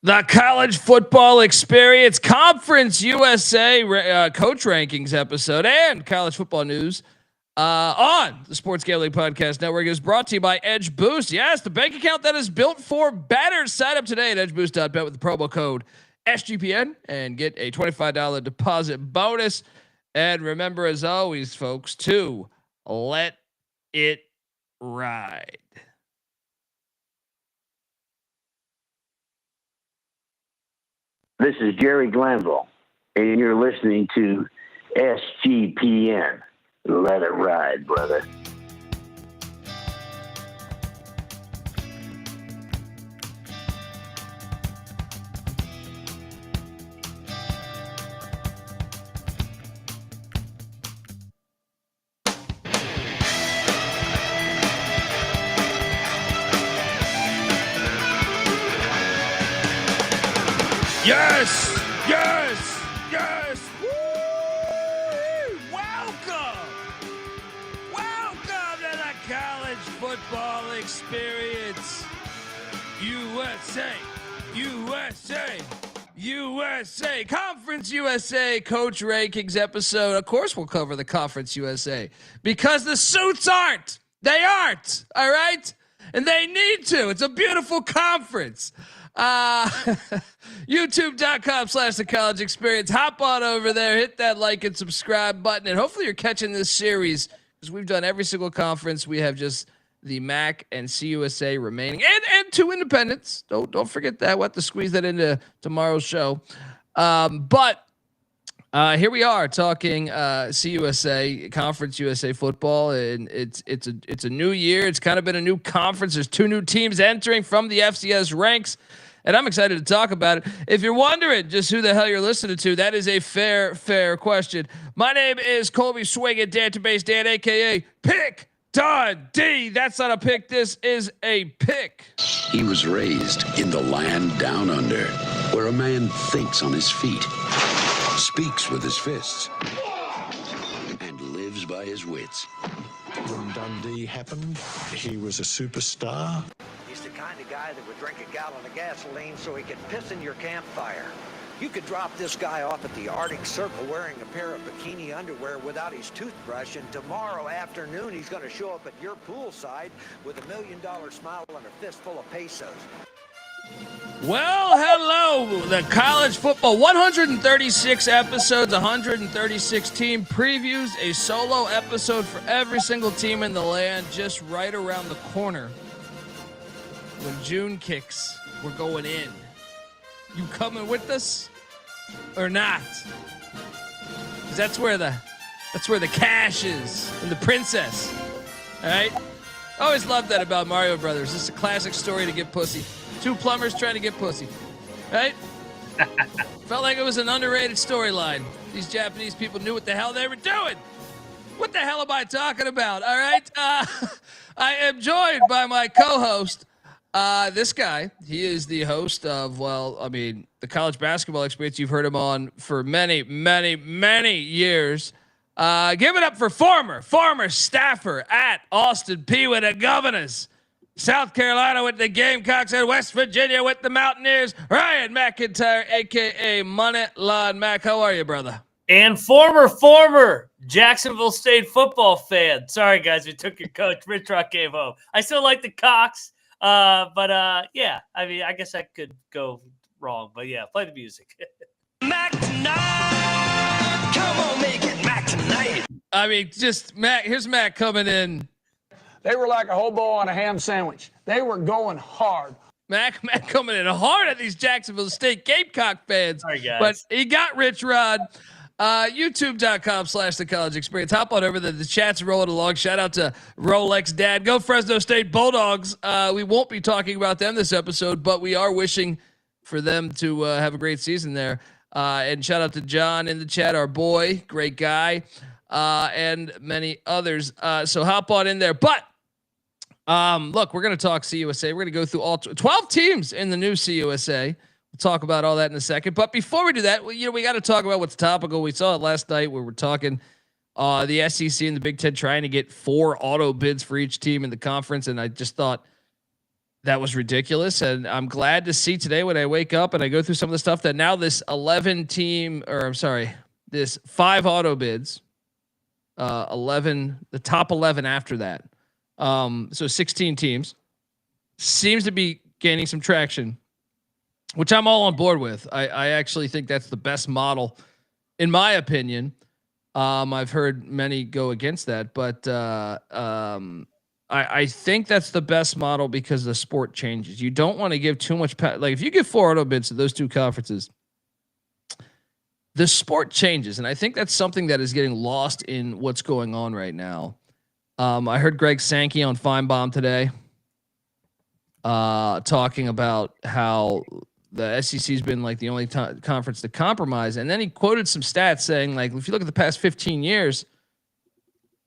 The college football experience, Conference USA coach rankings episode, and college football news on the Sports Gambling Podcast Network is brought to you by Edge Boost. Yes, the bank account that is built for better. Sign up today at edgeboost.bet with the promo code SGPN and get a $25 deposit bonus. And remember, as always, folks, to let it ride. This is Jerry Glanville, and you're listening to SGPN. Let it ride, brother. Yes, yes, yes. Woo! Welcome to the college football experience. USA, Conference USA coach rankings episode. Of course, we'll cover the Conference USA because the suits aren't. They aren't. All right, and they need to. It's a beautiful conference. YouTube.com/the college experience. Hop on over there, hit that like and subscribe button, and hopefully you're catching this series because we've done every single conference. We have just the MAC and CUSA remaining, and two independents. Don't forget that. We'll have to squeeze that into tomorrow's show. But here we are talking CUSA, Conference USA football, and it's a new year. It's kind of been a new conference. There's two new teams entering from the FCS ranks. And I'm excited to talk about it. If you're wondering just who the hell you're listening to, that is a fair question. My name is Colby Swinging Database Dan, a.k.a. Pick Dundee. That's not a pick. This is a pick. He was raised in the land down under, where a man thinks on his feet, speaks with his fists, and lives by his wits. When Dundee happened, he was a superstar. He's the kind of guy that would drink a gallon of gasoline so he could piss in your campfire. You could drop this guy off at the Arctic Circle wearing a pair of bikini underwear without his toothbrush, and tomorrow afternoon he's going to show up at your poolside with $1 million smile and a fistful of pesos. Well, hello, the college football 136 episodes, 136 team previews, a solo episode for every single team in the land, just right around the corner. When June kicks, we're going in. You coming with us or not? 'Cause that's where the cash is and the princess. All right. I always loved that about Mario Brothers. It's a classic story to get pussy. Two plumbers trying to get pussy, right? Felt like it was an underrated storyline. These Japanese people knew what the hell they were doing. What the hell am I talking about? All right. I am joined by my co-host. This guy, he is the host of, the college basketball experience. You've heard him on for many, many, many years. Give it up for former staffer at Austin Peay with the Governors, South Carolina with the Gamecocks, and West Virginia with the Mountaineers, Ryan McIntyre, a.k.a. Moneyline Mac. How are you, brother? And former Jacksonville State football fan. Sorry, guys, we took your coach. Rich Rock came home. I still like the Cox. Yeah, I mean, I guess I could go wrong, but yeah, play the music. Mac tonight. Come on, make it Mac tonight. I mean, just Mac. Here's Mac coming in. They were like a hobo on a ham sandwich. They were going hard. Mac coming in hard at these Jacksonville State Gamecock fans. Sorry, guys. But he got Rich Rod. YouTube.com/the college experience. Hop on over there. The chat's rolling along. Shout out to Rolex Dad. Go Fresno State Bulldogs. We won't be talking about them this episode, but we are wishing for them to have a great season there. And shout out to John in the chat, our boy, great guy, and many others. So hop on in there. But look, we're going to talk CUSA. We're going to go through all 12 teams in the new CUSA. We'll talk about all that in a second. But before we do that, we got to talk about what's topical. We saw it last night where we're talking the SEC and the Big Ten trying to get 4 auto bids for each team in the conference. And I just thought that was ridiculous. And I'm glad to see today when I wake up and I go through some of the stuff that now this 5 auto bids, 11, the top 11 after that. So 16 teams seems to be gaining some traction, which I'm all on board with. I actually think that's the best model in my opinion. I've heard many go against that, but I think that's the best model because the sport changes. You don't want to give too much like if you give 4 auto bids to those 2 conferences, the sport changes, and I think that's something that is getting lost in what's going on right now. I heard Greg Sankey on Feinbaum today talking about how the SEC has been like the only conference to compromise, and then he quoted some stats saying like if you look at the past 15 years.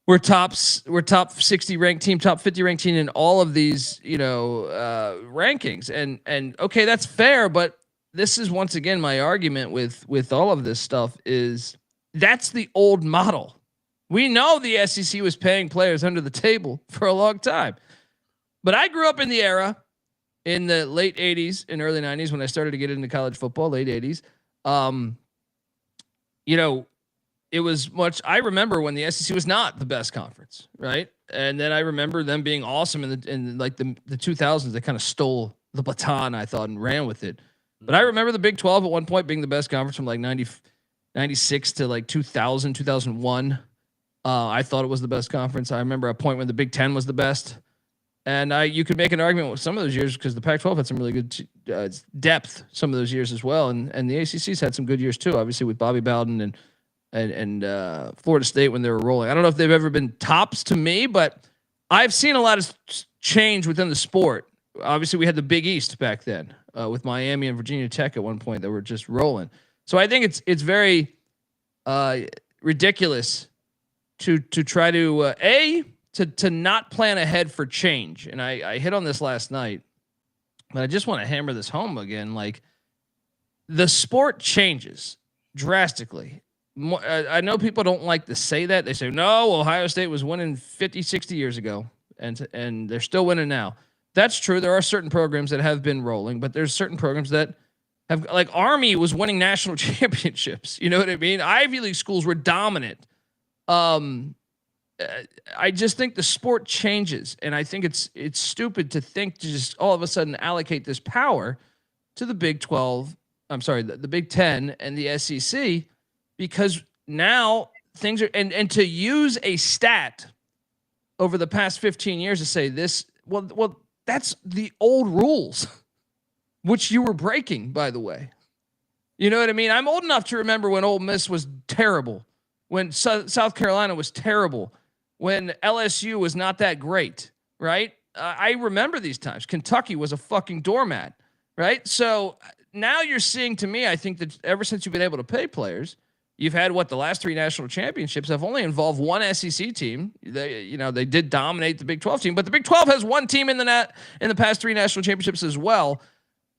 We're top 60 ranked team, top 50 ranked team in all of these, rankings. And okay, that's fair, but this is once again my argument with all of this stuff is that's the old model. We know the SEC was paying players under the table for a long time, but I grew up in the era in the late 80s and early 90s when I started to get into college football, late 80s. It was much. I remember when the SEC was not the best conference, right? And then I remember them being awesome in the 2000s. They kind of stole the baton, I thought, and ran with it. But I remember the Big 12 at one point being the best conference from like 96 to like 2000, 2001. I thought it was the best conference. I remember a point when the Big 10 was the best. And you could make an argument with some of those years because the Pac-12 had some really good depth some of those years as well. And the ACC's had some good years too, obviously with Bobby Bowden and Florida State when they were rolling. I don't know if they've ever been tops to me, but I've seen a lot of change within the sport. Obviously, we had the Big East back then with Miami and Virginia Tech at one point that were just rolling. So I think it's very ridiculous to try to not plan ahead for change. And I hit on this last night, but I just want to hammer this home again. Like the sport changes drastically. I know people don't like to say that. They say, no, Ohio State was winning 50, 60 years ago, and they're still winning now. That's true. There are certain programs that have been rolling, but there's certain programs that have, like Army was winning national championships. You know what I mean? Ivy League schools were dominant. I just think the sport changes, and I think it's stupid to think to just all of a sudden allocate this power to the Big 12. I'm sorry, the Big 10 and the SEC. Because now things are, and to use a stat over the past 15 years to say this, well, that's the old rules, which you were breaking, by the way. You know what I mean? I'm old enough to remember when Ole Miss was terrible, when South Carolina was terrible, when LSU was not that great, right? I remember these times. Kentucky was a fucking doormat, right? So now you're seeing, to me, I think that ever since you've been able to pay players, you've had the last 3 national championships have only involved one SEC team. They did dominate the Big 12 team, but the Big 12 has one team in the past 3 national championships as well.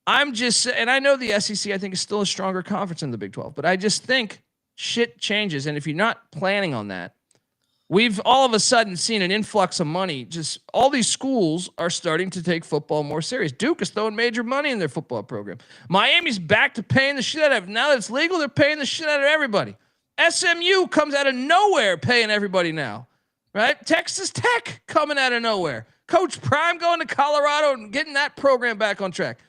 And I know the SEC I think is still a stronger conference than the Big 12, but I just think shit changes. And if you're not planning on that, we've all of a sudden seen an influx of money. Just all these schools are starting to take football more serious. Duke is throwing major money in their football program. Miami's back to paying the shit out of, now that it's legal, they're paying the shit out of everybody. SMU comes out of nowhere paying everybody now, right? Texas Tech coming out of nowhere. Coach Prime going to Colorado and getting that program back on track.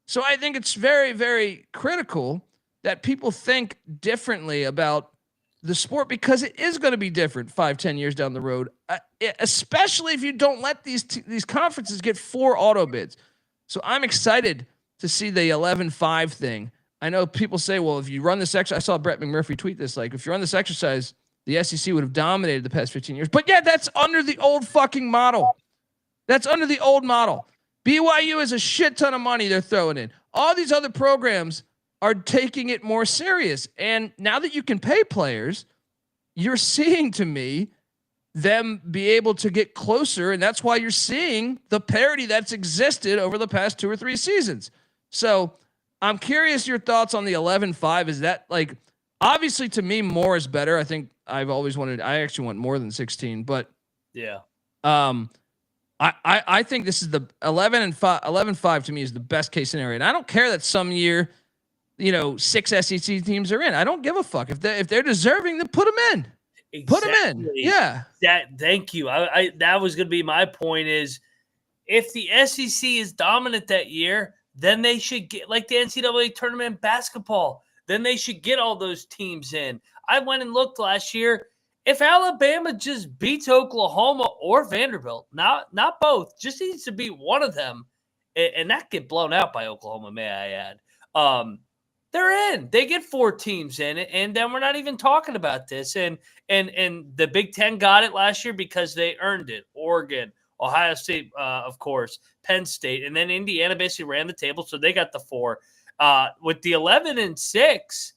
So I think it's very, very critical that people think differently about the sport, because it is going to be different 5-10 years down the road, especially if you don't let these conferences get 4 auto bids. So I'm excited to see the 11-5 thing. I know people say, well, if you run this exercise, I saw Brett McMurphy tweet this, like if you run this exercise, the SEC would have dominated the past 15 years. But yeah, that's under the old fucking model. That's under the old model. BYU is a shit ton of money they're throwing in. All these other programs are taking it more serious. And now that you can pay players, you're seeing, to me, them be able to get closer. And that's why you're seeing the parity that's existed over the past 2 or 3 seasons. So I'm curious your thoughts on the 11-5. Is that, like, obviously to me, more is better. I think I actually want more than 16, but yeah. I think this is the 11-5 to me is the best case scenario. And I don't care that some year, 6 SEC teams are in. I don't give a fuck. If they're deserving, then put them in. Put them in. Yeah. Thank you. That was going to be my point is if the SEC is dominant that year, then they should get like the NCAA tournament basketball. Then they should get all those teams in. I went and looked last year. If Alabama just beats Oklahoma or Vanderbilt, not both, just needs to beat one of them, and not get blown out by Oklahoma, may I add. They're in. They get 4 teams in, and then we're not even talking about this. And the Big Ten got it last year because they earned it. Oregon, Ohio State, of course, Penn State, and then Indiana basically ran the table, so they got the 4. With the 11-6.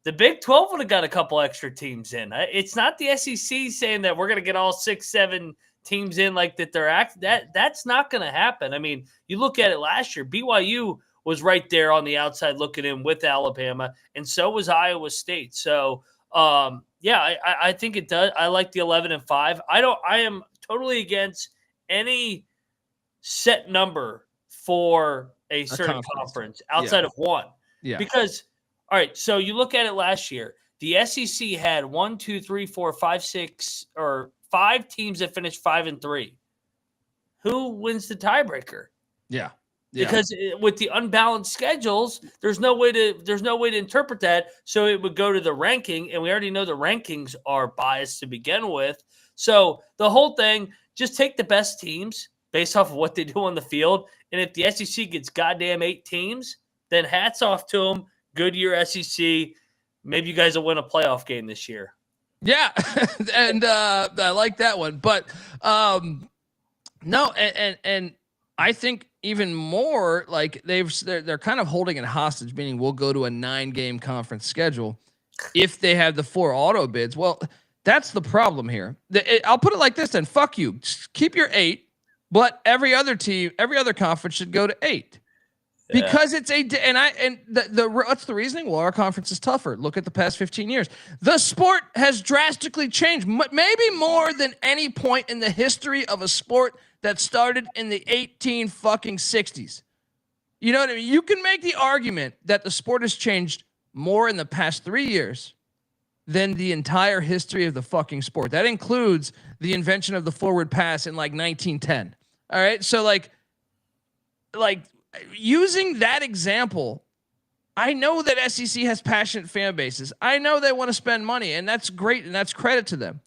The Big 12 would have got a couple extra teams in. It's not the SEC saying that we're going to get all 6-7 teams in like that. That's not going to happen. I mean, you look at it last year. BYU was right there on the outside looking in with Alabama, and so was Iowa State. So, I think it does. I like the 11-5. I am totally against any set number for a certain conference outside of one. Yeah. Because all right, so you look at it last year. The SEC had 1, 2, 3, 4, 5, 6, or 5 teams that finished 5-3. Who wins the tiebreaker? Yeah. Because with the unbalanced schedules, there's no way to interpret that. So it would go to the ranking, and we already know the rankings are biased to begin with. So the whole thing, just take the best teams based off of what they do on the field. And if the SEC gets goddamn 8 teams, then hats off to them. Good year, SEC. Maybe you guys will win a playoff game this year. Yeah, and I like that one. But no, and I think even more like they're kind of holding it hostage, meaning we'll go to a 9-game conference schedule if they have the 4 auto bids. Well, that's the problem here. I'll put it like this then. Fuck you. Just keep your 8, but every other conference should go to 8. Because it's what's the reasoning? Well, our conference is tougher. Look at the past 15 years. The sport has drastically changed, maybe more than any point in the history of a sport that started in the 60s. You know what I mean? You can make the argument that the sport has changed more in the past 3 years than the entire history of the fucking sport. That includes the invention of the forward pass in like 1910. All right, so like. Using that example, I know that SEC has passionate fan bases. I know they want to spend money, and that's great, and that's credit to them.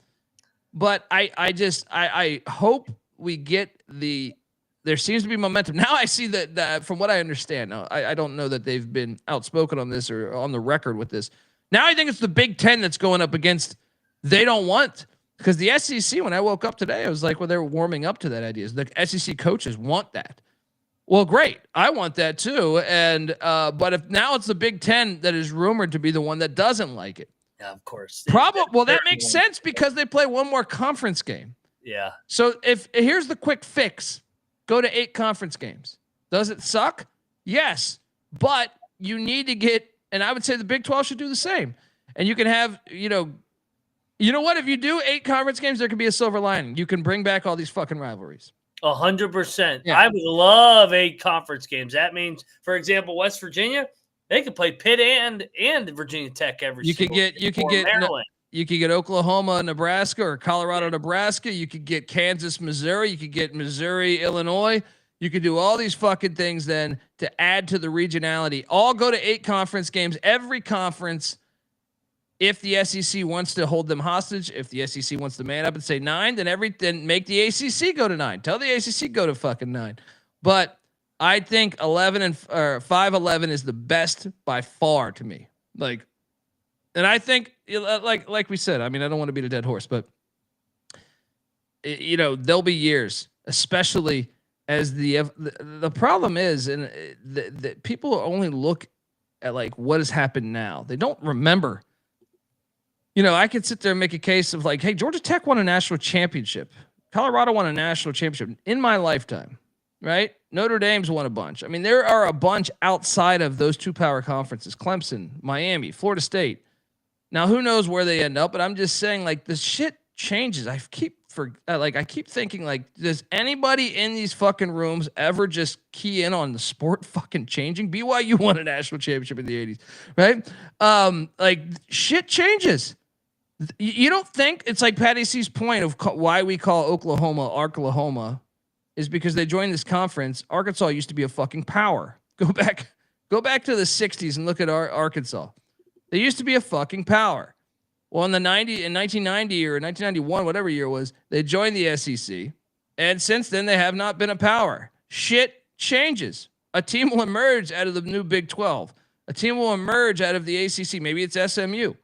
But I hope we get there seems to be momentum. Now I see that from what I understand. Now, I don't know that they've been outspoken on this or on the record with this. Now I think it's the Big Ten that's going up against they don't want, because the SEC, when I woke up today, I was like, well, they're warming up to that idea. The SEC coaches want that. Well, great. I want that too. And but if now it's the Big Ten that is rumored to be the one that doesn't like it. Yeah, of course. Well, that makes sense because they play one more conference game. Yeah. So here's the quick fix. Go to 8 conference games. Does it suck? Yes. But you need to get, and I would say the Big 12 should do the same. And you can have, you know what? If you do 8 conference games, there can be a silver lining. You can bring back all these fucking rivalries. 100%. Yeah. I would love 8 conference games. That means, for example, West Virginia, they could play Pitt and Virginia Tech every You could get Maryland. You could get Oklahoma, Nebraska, or Colorado, Nebraska. You could get Kansas, Missouri. You could get Missouri, Illinois. You could do all these fucking things then to add to the regionality. All go to 8 conference games. Every conference, if the SEC wants to hold them hostage, if the SEC wants to man up and say 9, then make the ACC go to 9. Tell the ACC go to fucking 9. But I think 5-11 is the best by far to me. And I think like we said, I mean, I don't want to beat a dead horse, but there'll be years, especially as the problem is, and the people only look at like what has happened now. They don't remember. I could sit there and make a case of like, hey, Georgia Tech won a national championship. Colorado won a national championship in my lifetime, right? Notre Dame's won a bunch. I mean, there are a bunch outside of those 2 power conferences, Clemson, Miami, Florida State. Now, who knows where they end up, but I'm just saying, like, the shit changes. I keep I keep thinking, like, does anybody in these fucking rooms ever just key in on the sport fucking changing? BYU won a national championship in the 80s, right? Like, shit changes. You don't think it's like Patty C's point of why we call Oklahoma Arklahoma is because they joined this conference. Arkansas used to be a fucking power. Go back to the 60s and look at Arkansas. They used to be a fucking power. Well, in 1990 or 1991, whatever year it was, they joined the SEC. And since then, they have not been a power. Shit changes. A team will emerge out of the new Big 12. A team will emerge out of the ACC. Maybe it's SMU,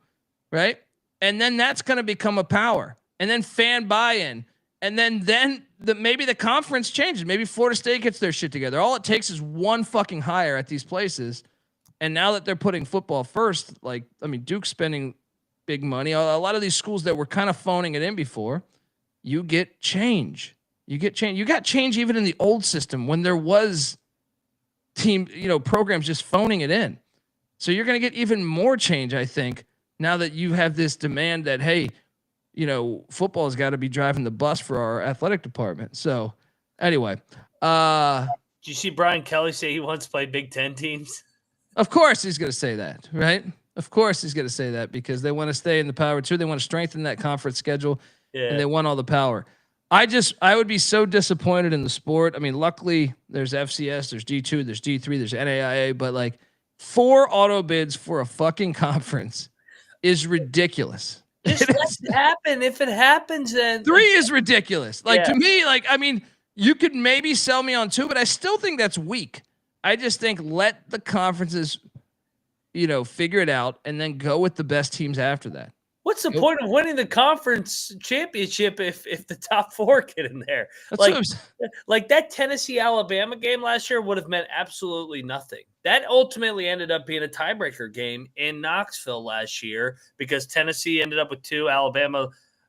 right? And then that's going to become a power. And then fan buy-in. And then maybe the conference changes. Maybe Florida State gets their shit together. All it takes is one fucking hire at these places. And now that they're putting football first, like, I mean, Duke's spending big money. A lot of these schools that were kind of phoning it in before, you get change. You got change even in the old system when there was programs just phoning it in. So you're going to get even more change, I think, now that you have this demand that, hey, football has got to be driving the bus for our athletic department. So anyway, did you see Brian Kelly say he wants to play Big Ten teams? Of course he's going to say that, right? Of course he's going to say that because they want to stay in the Power 2. They want to strengthen that conference schedule, and they want all the power. I would be so disappointed in the sport. I mean, luckily there's FCS, there's D2, there's D3, there's NAIA, but like 4 auto bids for a fucking conference is ridiculous. Just let it happen. If it happens, then 3 is ridiculous. Like, to me, like, I mean, you could maybe sell me on 2, but I still think that's weak. I just think let the conferences, figure it out and then go with the best teams after that. What's the point of winning the conference championship if the top 4 get in there? Like that Tennessee-Alabama game last year would have meant absolutely nothing. That ultimately ended up being a tiebreaker game in Knoxville last year because Tennessee ended up with 2, Alabama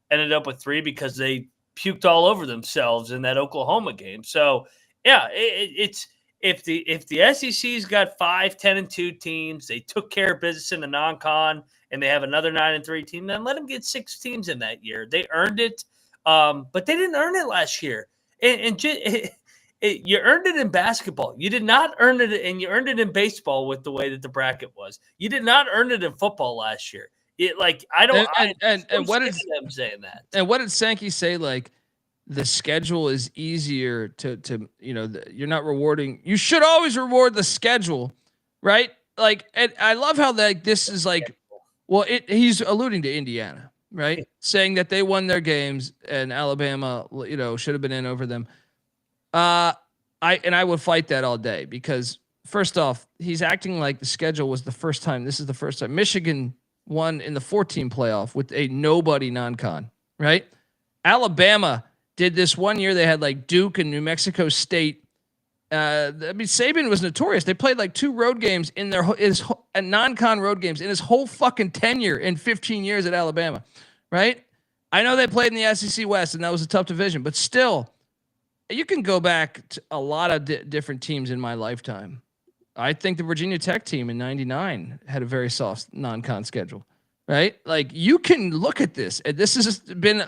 ended up with 3 because they puked all over themselves in that Oklahoma game. So, yeah, it's if the SEC's got 5, 10-2 teams, they took care of business in the non-con, and they have another 9-3 team, then let them get 6 teams in that year. They earned it, but they didn't earn it last year. You earned it in basketball. You did not earn it, and you earned it in baseball with the way that the bracket was. You did not earn it in football last year. And what did them saying that? And what did Sankey say? Like, the schedule is easier to you're not rewarding. You should always reward the schedule, right? Like, and I love how this is like. Well, he's alluding to Indiana, right? Saying that they won their games and Alabama, should have been in over them. I would fight that all day because first off, he's acting like the schedule was the first time. This is the first time Michigan won in the 14 playoff with a nobody non-con, right? Alabama did this one year. They had like Duke and New Mexico State. Saban was notorious. They played like 2 road games in his non-con road games in his whole fucking tenure in 15 years at Alabama, right? I know they played in the SEC West and that was a tough division, but still, you can go back to a lot of different teams in my lifetime. I think the Virginia Tech team in '99 had a very soft non-con schedule, right? Like, you can look at this, and this has been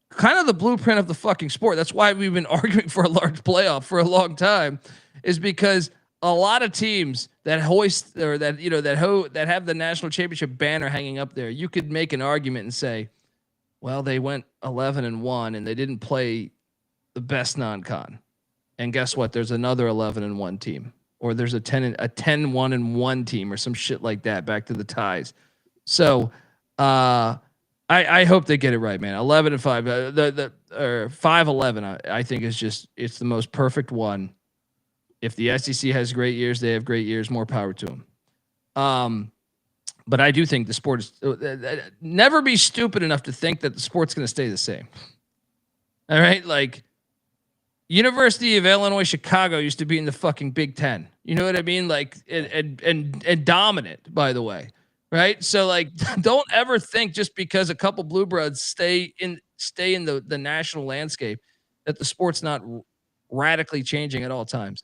kind of the blueprint of the fucking sport. That's why we've been arguing for a large playoff for a long time, is because a lot of teams that hoist or that have the national championship banner hanging up there, you could make an argument and say, well, they went 11-1 and they didn't play the best non-con. And guess what? There's another 11-1 team, or there's a 10-1-1 team or some shit like that back to the ties. So, I hope they get it right, man. 11-5, or 5-11. I think it's the most perfect one. If the SEC has great years, they have great years. More power to them. But I do think the sport is never be stupid enough to think that the sport's going to stay the same. All right, like University of Illinois Chicago used to be in the fucking Big Ten. You know what I mean? Like and dominant, by the way. Right. So like, don't ever think just because a couple blue bloods stay in the national landscape that the sport's not radically changing at all times.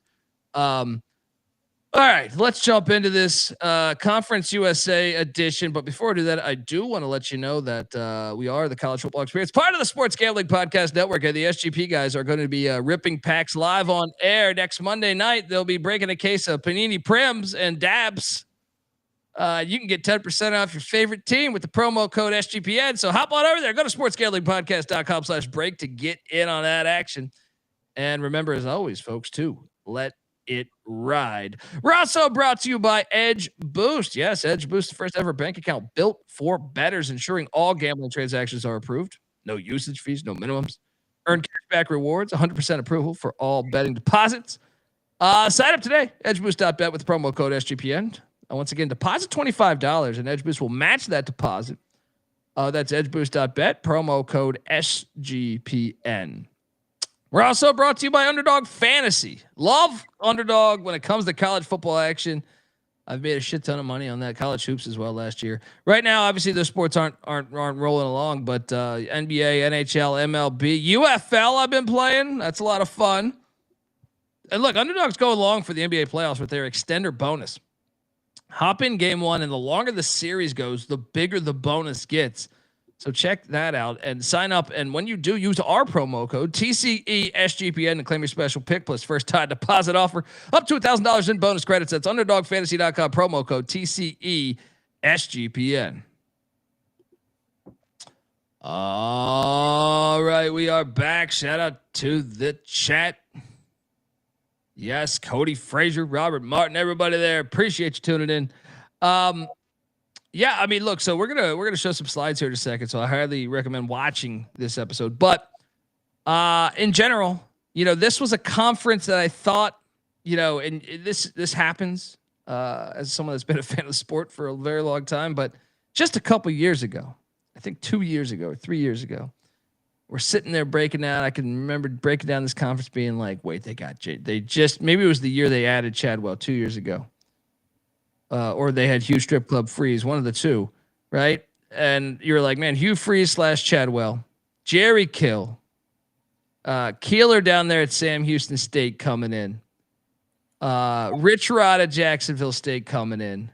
All right, let's jump into this Conference USA edition. But before I do that, I do want to let you know that we are the College Football Experience, part of the Sports Gambling Podcast Network. And the SGP guys are going to be ripping packs live on air next Monday night. They'll be breaking a case of Panini Prims and Dabs. You can get 10% off your favorite team with the promo code SGPN. So hop on over there. Go to sportsgamblingpodcast.com/break to get in on that action. And remember, as always, folks, too, let it ride. We're also brought to you by Edge Boost. Yes, Edge Boost, the first ever bank account built for bettors, ensuring all gambling transactions are approved. No usage fees, no minimums. Earn cashback rewards, 100% approval for all betting deposits. Sign up today, edgeboost.bet with the promo code SGPN. Once again, deposit $25 and Edge Boost will match that deposit. That's edgeboost.bet, promo code SGPN. We're also brought to you by Underdog Fantasy. Love Underdog when it comes to college football action. I've made a shit ton of money on that. College hoops as well last year. Right now, obviously, those sports aren't rolling along, but NBA, NHL, MLB, UFL I've been playing. That's a lot of fun. And look, Underdog's going long for the NBA playoffs with their extender bonus. Hop in game one, and the longer the series goes, the bigger the bonus gets. So check that out and sign up. And when you do, use our promo code TCESGPN to claim your special pick plus first time deposit offer up to $1,000 in bonus credits. That's UnderdogFantasy.com, promo code TCESGPN. All right, we are back. Shout out to the chat. Yes, Cody Frazier, Robert Martin, everybody there. Appreciate you tuning in. Yeah, I mean, look, so we're gonna show some slides here in a second. So I highly recommend watching this episode. But in general, this was a conference that I thought, and this happens as someone that's been a fan of the sport for a very long time. But just a couple years ago, I think 2 years ago or 3 years ago, we're sitting there breaking down. I can remember breaking down this conference, being like, "Wait, maybe it was the year they added Chadwell 2 years ago." Or they had Hugh Strip Club Freeze, one of the two, right? And you're like, man, Hugh Freeze / Chadwell, Jerry Kill, Keeler down there at Sam Houston State coming in, Rich Rod at Jacksonville State coming in,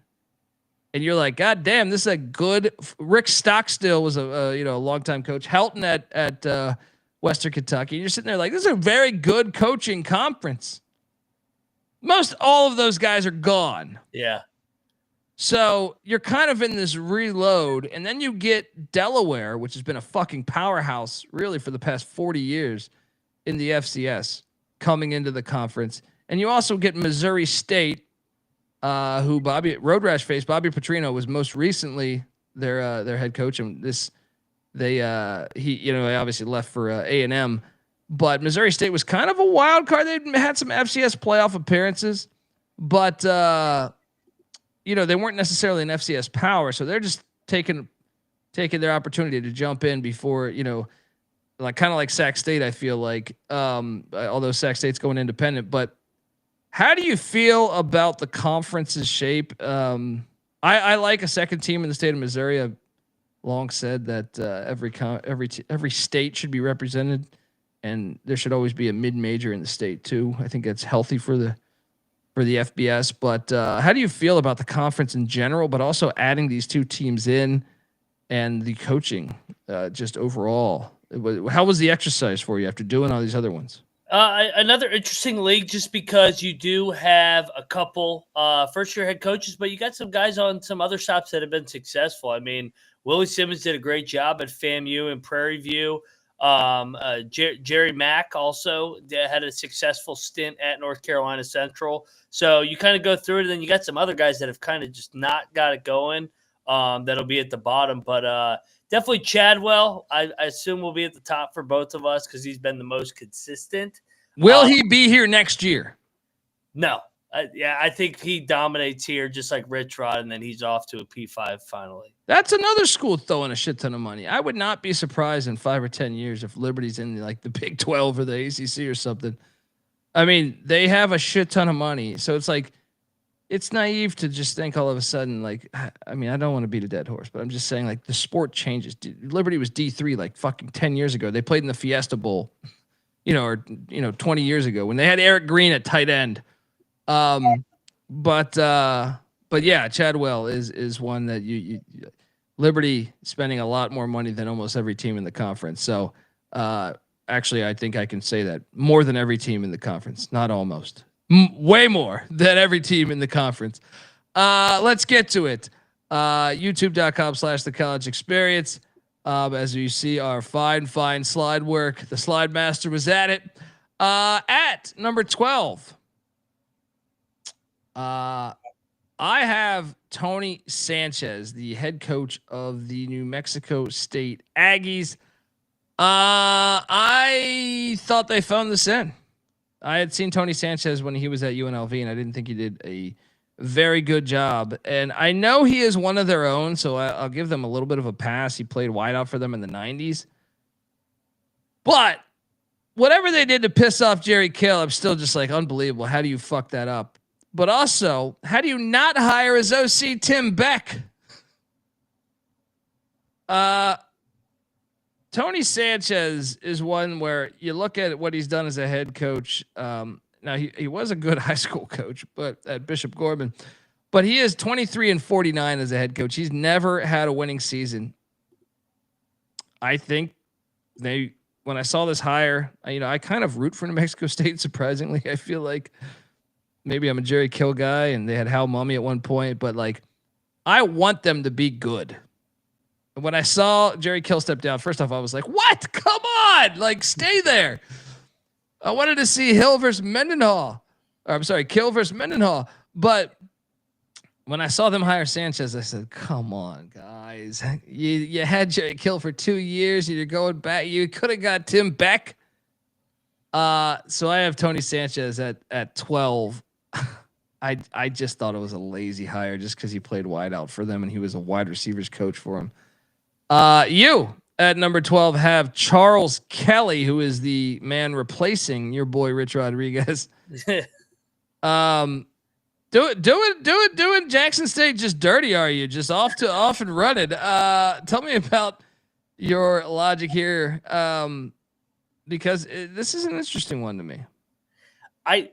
and you're like, God damn, this is a good. Rick Stockstill was a longtime coach. Helton at Western Kentucky. And you're sitting there like, this is a very good coaching conference. Most all of those guys are gone. Yeah. So you're kind of in this reload, and then you get Delaware, which has been a fucking powerhouse really for the past 40 years in the FCS, coming into the conference. And you also get Missouri State, who Road Rash faced. Bobby Petrino was most recently their head coach, and he obviously left for A&M. But Missouri State was kind of a wild card. They had some FCS playoff appearances, but they weren't necessarily an FCS power, so they're just taking their opportunity to jump in before, kind of like Sac State, I feel like, although Sac State's going independent. But how do you feel about the conference's shape? I like a second team in the state of Missouri. I've long said that every state should be represented, and there should always be a mid-major in the state too. I think that's healthy for the FBS. But how do you feel about the conference in general, but also adding these two teams in and the coaching just overall? How was the exercise for you after doing all these other ones? Another interesting league, just because you do have a couple first-year head coaches, but you got some guys on some other stops that have been successful. I mean, Willie Simmons did a great job at FAMU and Prairie View. Jerry Mack also had a successful stint at North Carolina Central. So you kind of go through it, and then you got some other guys that have kind of just not got it going. That'll be at the bottom, but definitely Chadwell, I assume, will be at the top for both of us because he's been the most consistent. Will he be here next year? No. I think he dominates here just like Rich Rod, and then he's off to a P5 finally. That's another school throwing a shit ton of money. I would not be surprised in 5 or 10 years if Liberty's in like the Big 12 or the ACC or something. I mean, they have a shit ton of money. So it's like, it's naive to just think all of a sudden, like, I mean, I don't want to beat a dead horse, but I'm just saying, like, the sport changes. Liberty was D3 like fucking 10 years ago. They played in the Fiesta Bowl, 20 years ago when they had Eric Green at tight end. But But yeah, Chadwell is one that you Liberty spending a lot more money than almost every team in the conference. So actually, I think I can say that more than every team in the conference, not almost, way more than every team in the conference. Let's get to it. YouTube.com/The College Experience. As you see, our fine slide work. The slide master was at it. At number 12. I have Tony Sanchez, the head coach of the New Mexico State Aggies. I thought they phoned this in. I had seen Tony Sanchez when he was at UNLV, and I didn't think he did a very good job. And I know he is one of their own, so I'll give them a little bit of a pass. He played wideout for them in the 90s. But whatever they did to piss off Jerry Kill, I'm still just like, unbelievable. How do you fuck that up? But also, how do you not hire his OC Tim Beck? Tony Sanchez is one where you look at what he's done as a head coach. Now he was a good high school coach, but at Bishop Gorman, but he is 23-49 as a head coach. He's never had a winning season. I think when I saw this hire, I kind of root for New Mexico State. Surprisingly, I feel like maybe I'm a Jerry Kill guy, and they had Hal Mummy at one point, but like, I want them to be good. And when I saw Jerry Kill step down, first off, I was like, what? Come on. Like, stay there. I wanted to see Hill versus Mendenhall. Kill versus Mendenhall. But when I saw them hire Sanchez, I said, come on, guys. You had Jerry Kill for 2 years. You're going back. You could have got Tim Beck. So I have Tony Sanchez at 12. I just thought it was a lazy hire just because he played wide out for them and he was a wide receivers coach for him. You at number 12 have Charles Kelly, who is the man replacing your boy Rich Rodriguez. Doing Jackson State just dirty, are you? Just off and running. Tell me about your logic here, because this is an interesting one to me. I'm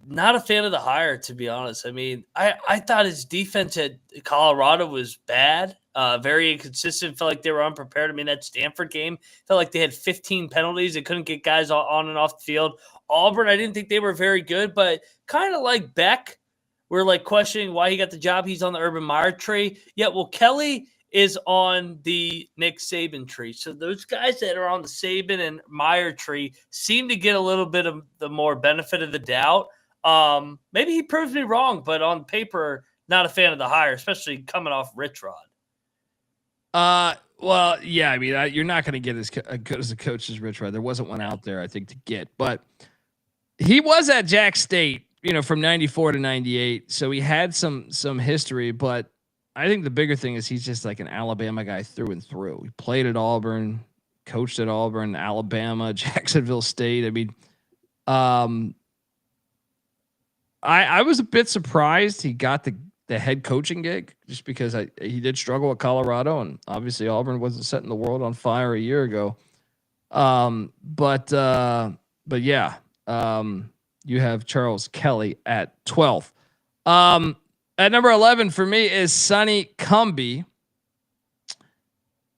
not a fan of the hire, to be honest. I mean, I thought his defense at Colorado was bad, very inconsistent. Felt like they were unprepared. I mean, that Stanford game felt like they had 15 penalties. They couldn't get guys on and off the field. Auburn, I didn't think they were very good, but kind of like Beck, we're like questioning why he got the job. He's on the Urban Meyer tree. Kelly is on the Nick Saban tree. So those guys that are on the Saban and Meyer tree seem to get a little bit of the more benefit of the doubt. Maybe he proves me wrong, but on paper, not a fan of the hire, especially coming off Rich Rod. Well, yeah, I mean, you're not going to get as good as a coach as Rich Rod. There wasn't one out there, I think, to get, but he was at Jack State, from 94 to 98. So he had some history, but I think the bigger thing is he's just like an Alabama guy through and through. He played at Auburn, coached at Auburn, Alabama, Jacksonville State. I mean, I was a bit surprised he got the head coaching gig just because he did struggle at Colorado, and obviously Auburn wasn't setting the world on fire a year ago. But yeah, you have Charles Kelly at 12. At number 11 for me is Sonny Cumbie.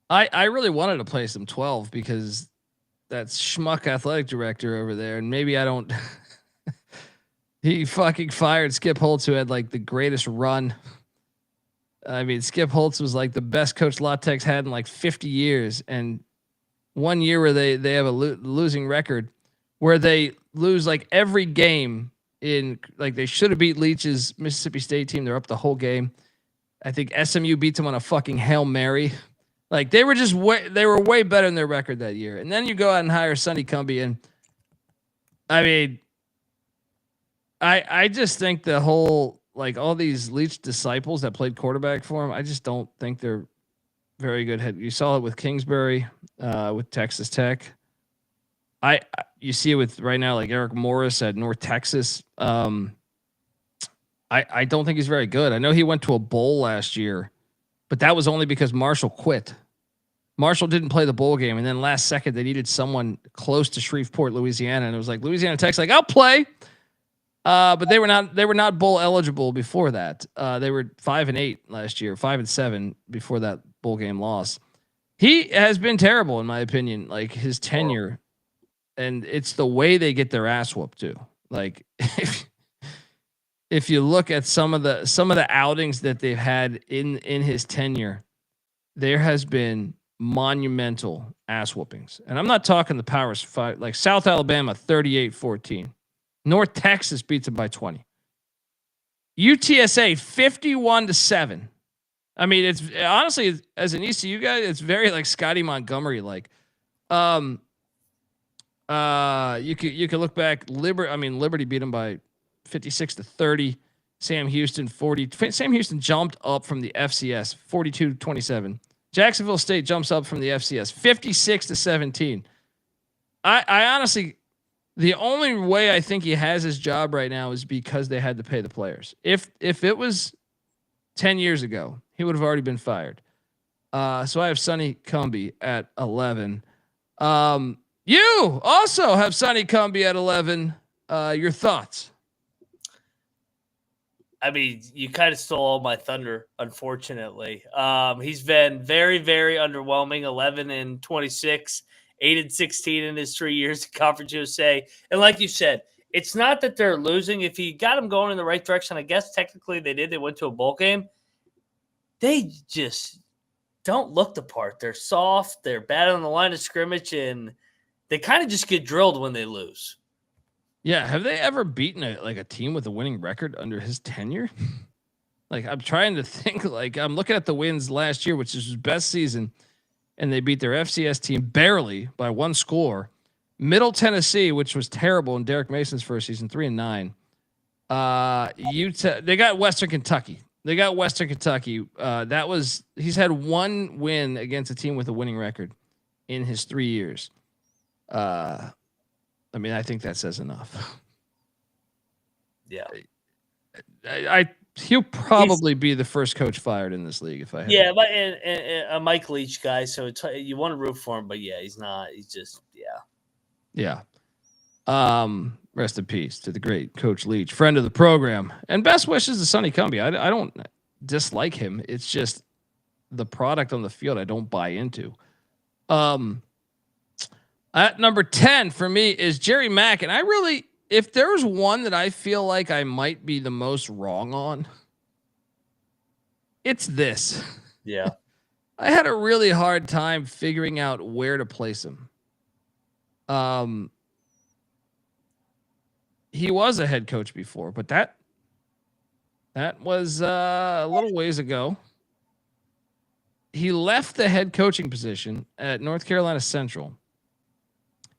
I really wanted to place him 12 because that's schmuck athletic director over there, and maybe I don't. He fucking fired Skip Holtz, who had like the greatest run. I mean, Skip Holtz was like the best coach La Tech's had in like 50 years, and one year where they have a losing record, where they lose like every game. They should have beat Leach's Mississippi State team. They're up the whole game. I think SMU beats them on a fucking Hail Mary. Like they were way better than their record that year. And then you go out and hire Sonny Cumbie, and I mean, I just think the whole, like all these Leach disciples that played quarterback for him, I just don't think they're very good. You saw it with Kingsbury, with Texas Tech. You see it with right now, like Eric Morris at North Texas. I don't think he's very good. I know he went to a bowl last year, but that was only because Marshall quit. Marshall didn't play the bowl game, and then last second they needed someone close to Shreveport, Louisiana, and it was like Louisiana Tech's like, I'll play. But they were not bowl eligible before that. They were 5-8 last year, 5-7 before that bowl game loss. He has been terrible in my opinion, like his tenure, and it's the way they get their ass whooped too. Like if you look at some of the outings that they've had in his tenure, there has been monumental ass whoopings. And I'm not talking the Power 5, like South Alabama 38-14. North Texas beats them by 20. UTSA 51-7. I mean, it's honestly, as an ECU guy, it's very like Scotty Montgomery like. You could look back. Liberty beat them by 56-30. Sam Houston 40. Sam Houston jumped up from the FCS 42-27. Jacksonville State jumps up from the FCS 56-17. I honestly, the only way I think he has his job right now is because they had to pay the players. If it was 10 years ago, he would have already been fired. So I have Sonny Cumbie at 11. You also have Sonny Cumbie at 11. Your thoughts? I mean, you kind of stole all my thunder, unfortunately. He's been very, very underwhelming. 11-26, 8-16 in his 3 years at Conference USA. And like you said, it's not that they're losing. If you got them going in the right direction, I guess technically they did. They went to a bowl game. They just don't look the part. They're soft. They're bad on the line of scrimmage, and they kind of just get drilled when they lose. Yeah, have they ever beaten a team with a winning record under his tenure? Like I'm trying to think. Like I'm looking at the wins last year, which is his best season, and they beat their FCS team barely by one score. Middle Tennessee, which was terrible in Derek Mason's first season, 3-9. UTEP, they got Western Kentucky. He's had one win against a team with a winning record in his 3 years. I mean, I think that says enough. Yeah. He'll probably be the first coach fired in this league if I had. Yeah, but and a Mike Leach guy, so you want to root for him, but yeah, he's not. He's just Yeah. Rest in peace to the great Coach Leach, friend of the program, and best wishes to Sonny Cumbie. I don't dislike him. It's just the product on the field I don't buy into. At number 10 for me is Jerry Mack. And if there was one that I feel like I might be the most wrong on, it's this. Yeah. I had a really hard time figuring out where to place him. He was a head coach before, but that was a little ways ago. He left the head coaching position at North Carolina Central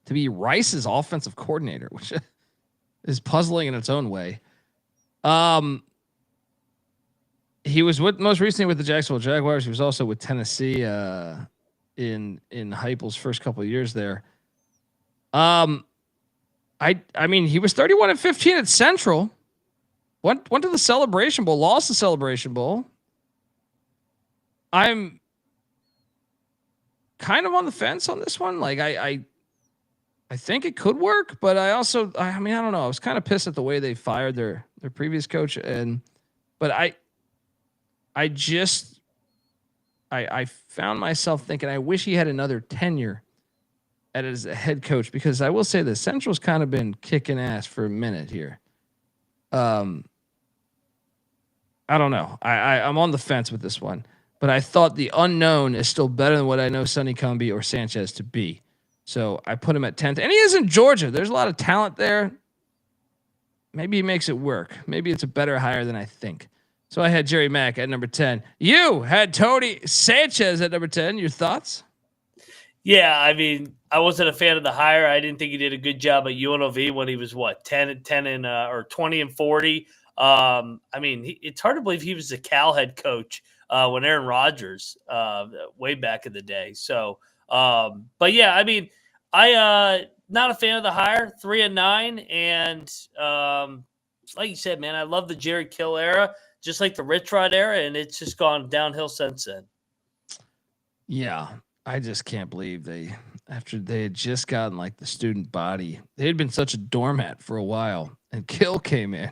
to be Rice's offensive coordinator, which is puzzling in its own way. He was most recently with the Jacksonville Jaguars. He was also with Tennessee in Heupel's first couple of years there. I mean, he was 31-15 at Central. Went to the Celebration Bowl, lost the Celebration Bowl. I'm kind of on the fence on this one. Like I think it could work, but I don't know. I was kind of pissed at the way they fired their previous coach, but I found myself thinking I wish he had another tenure as a head coach, because I will say this, Central's kind of been kicking ass for a minute here. I don't know. I'm on the fence with this one, but I thought the unknown is still better than what I know Sonny Cumbie or Sanchez to be. So I put him at 10th, and he is in Georgia. There's a lot of talent there. Maybe he makes it work. Maybe it's a better hire than I think. So I had Jerry Mack at number 10. You had Tony Sanchez at number 10. Your thoughts? Yeah, I mean, I wasn't a fan of the hire. I didn't think he did a good job at UNLV when he was 10 or 20-40. I mean, it's hard to believe he was the Cal head coach when Aaron Rodgers way back in the day. So. But yeah, I mean, I not a fan of the hire. 3-9, and like you said, man, I love the Jerry Kill era, just like the Rich Rod era, and it's just gone downhill since then. Yeah, I just can't believe after they had just gotten like the student body, they had been such a doormat for a while, and Kill came in.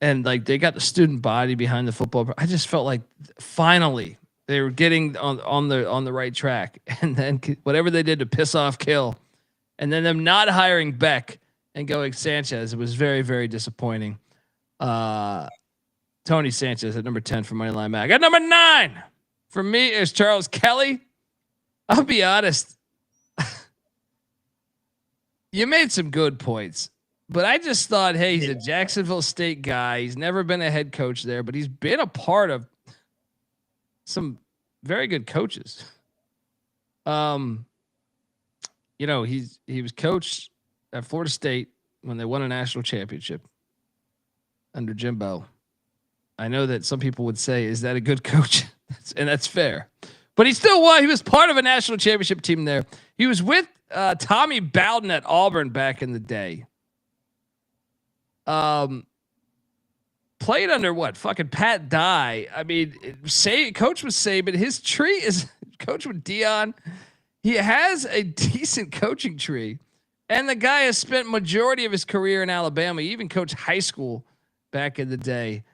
And like they got the student body behind the football. I just felt like finally they were getting on the right track. And then whatever they did to piss off Kill, and then them not hiring Beck and going Sanchez, it was very, very disappointing. Tony Sanchez at number 10 for Moneyline Mac. At number 9 for me is Charles Kelly. I'll be honest. You made some good points. But I just thought, hey, he's a Jacksonville State guy. He's never been a head coach there, but he's been a part of some very good coaches. You know, he was coached at Florida State when they won a national championship under Jimbo. I know that some people would say, is that a good coach? And that's fair. But he still won. He was part of a national championship team there. He was with Tommy Bowden at Auburn back in the day. Played under what? Fucking Pat Dye. I mean, coach was Saban. His tree is coach with Dion. He has a decent coaching tree. And the guy has spent majority of his career in Alabama. He even coached high school back in the day.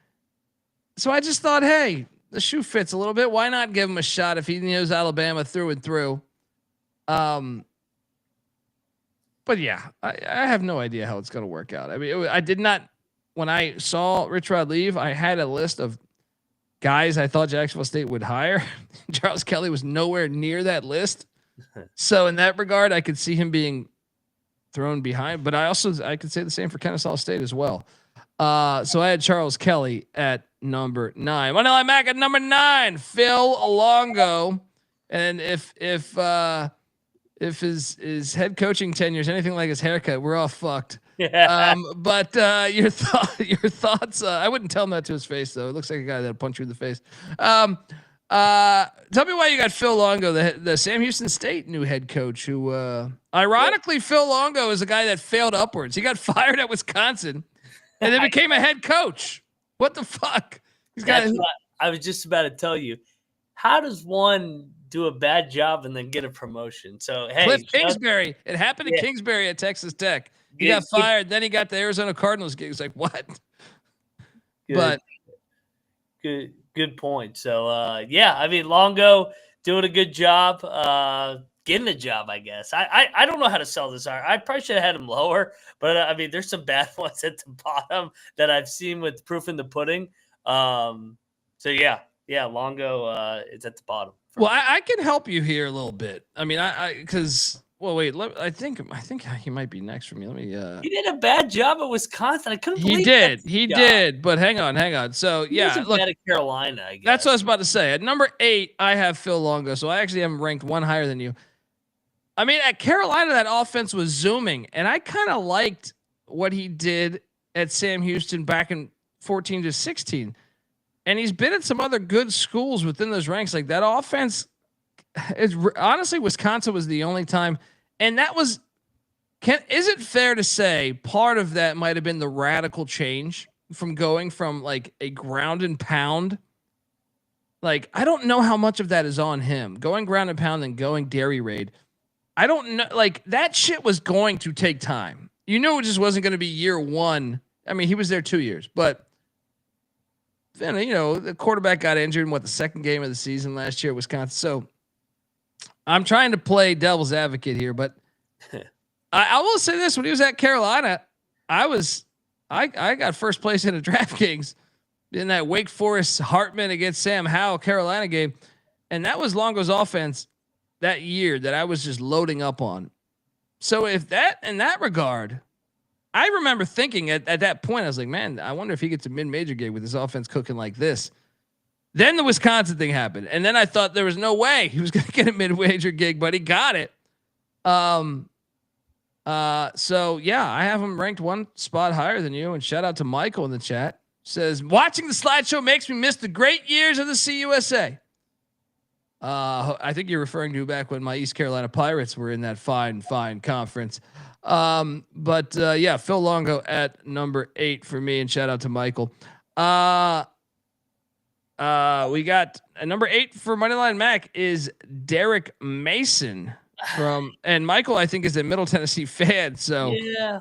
So I just thought, hey, the shoe fits a little bit. Why not give him a shot if he knows Alabama through and through? But yeah, I have no idea how it's going to work out. I mean, I did not, when I saw Rich Rod leave, I had a list of guys I thought Jacksonville State would hire. Charles Kelly was nowhere near that list. So in that regard, I could see him being thrown behind, but I could say the same for Kennesaw State as well. So I had Charles Kelly at number 9. Moneyline Mac at number 9, Phil Longo. And if his head coaching tenure is anything like his haircut, we're all fucked. Yeah. But your thoughts. I wouldn't tell him that to his face though. It looks like a guy that'll punch you in the face. Tell me why you got Phil Longo, the Sam Houston State new head coach, who ironically Phil Longo is a guy that failed upwards. He got fired at Wisconsin and then became a head coach. What the fuck? I was just about to tell you. How does one do a bad job and then get a promotion? So hey, Cliff Kingsbury. It happened to Kingsbury at Texas Tech. He got fired. Then he got the Arizona Cardinals gig. It's like, what? But good point. So yeah, I mean, Longo doing a good job, getting a job, I guess. I don't know how to sell this art. I probably should have had him lower, but I mean, there's some bad ones at the bottom that I've seen with proof in the pudding. So yeah, Longo is at the bottom. Well, I can help you here a little bit. I mean, because wait, I think he might be next for me. Let me. He did a bad job at Wisconsin. I couldn't believe he did. But hang on. So yeah, look at Carolina. I guess. That's what I was about to say. At number 8, I have Phil Longo. So I actually have him ranked one higher than you. I mean, at Carolina, that offense was zooming, and I kind of liked what he did at Sam Houston back in 14 to 16. And he's been at some other good schools within those ranks. Like that offense is honestly, Wisconsin was the only time. And that was, is it fair to say part of that might've been the radical change from going from like a ground and pound? Like, I don't know how much of that is on him going ground and pound and going dairy raid. I don't know. Like that shit was going to take time. You knew it just wasn't going to be year one. I mean, he was there 2 years, but then, you know, the quarterback got injured in the second game of the season last year at Wisconsin. So I'm trying to play devil's advocate here, but I will say this: when he was at Carolina, I got first place in a DraftKings in that Wake Forest Hartman against Sam Howell Carolina game, and that was Longo's offense that year that I was just loading up on. So if that, in that regard, I remember thinking at that point, I was like, man, I wonder if he gets a mid-major gig with his offense cooking like this. Then the Wisconsin thing happened. And then I thought there was no way he was going to get a mid-major gig, but he got it. So yeah, I have him ranked one spot higher than you. And shout out to Michael in the chat. Says, watching the slideshow makes me miss the great years of the CUSA. I think you're referring to back when my East Carolina Pirates were in that fine conference. But yeah, Phil Longo at number 8 for me, and shout out to Michael. We got number 8 for Moneyline Mac is Derek Mason and Michael, I think, is a Middle Tennessee fan. So yeah,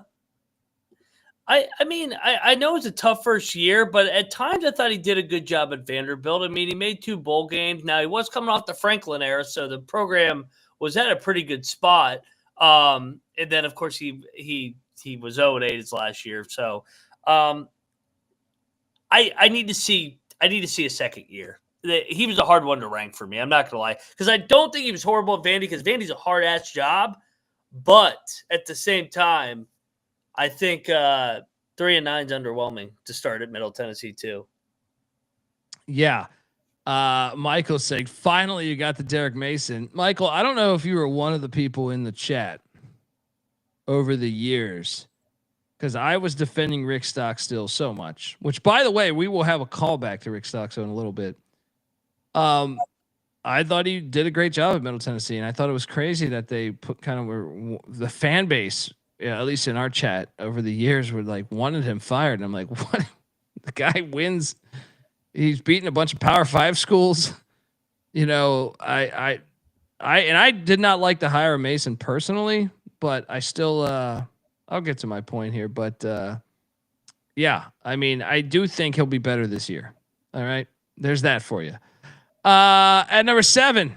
I mean, I know it's a tough first year, but at times I thought he did a good job at Vanderbilt. I mean, he made 2 bowl games. Now, he was coming off the Franklin era, so the program was at a pretty good spot. And then, of course, he was 0-8 his last year. So I need to see a second year. He was a hard one to rank for me. I'm not going to lie. Because I don't think he was horrible at Vandy, because Vandy's a hard-ass job. But at the same time, I think 3-9 is underwhelming to start at Middle Tennessee too. Yeah. Michael saying, finally you got the Derek Mason. Michael, I don't know if you were one of the people in the chat over the years, because I was defending Rick Stockstill so much, which, by the way, we will have a callback to Rick Stockstill in a little bit. I thought he did a great job at Middle Tennessee, and I thought it was crazy that they put the fan base, at least in our chat over the years, were like wanted him fired. And I'm like, what? The guy wins. He's beaten a bunch of Power 5 schools. You know, I did not like the hire of Mason personally, but I still I'll get to my point here. But yeah, I mean, I do think he'll be better this year. All right. There's that for you. At number 7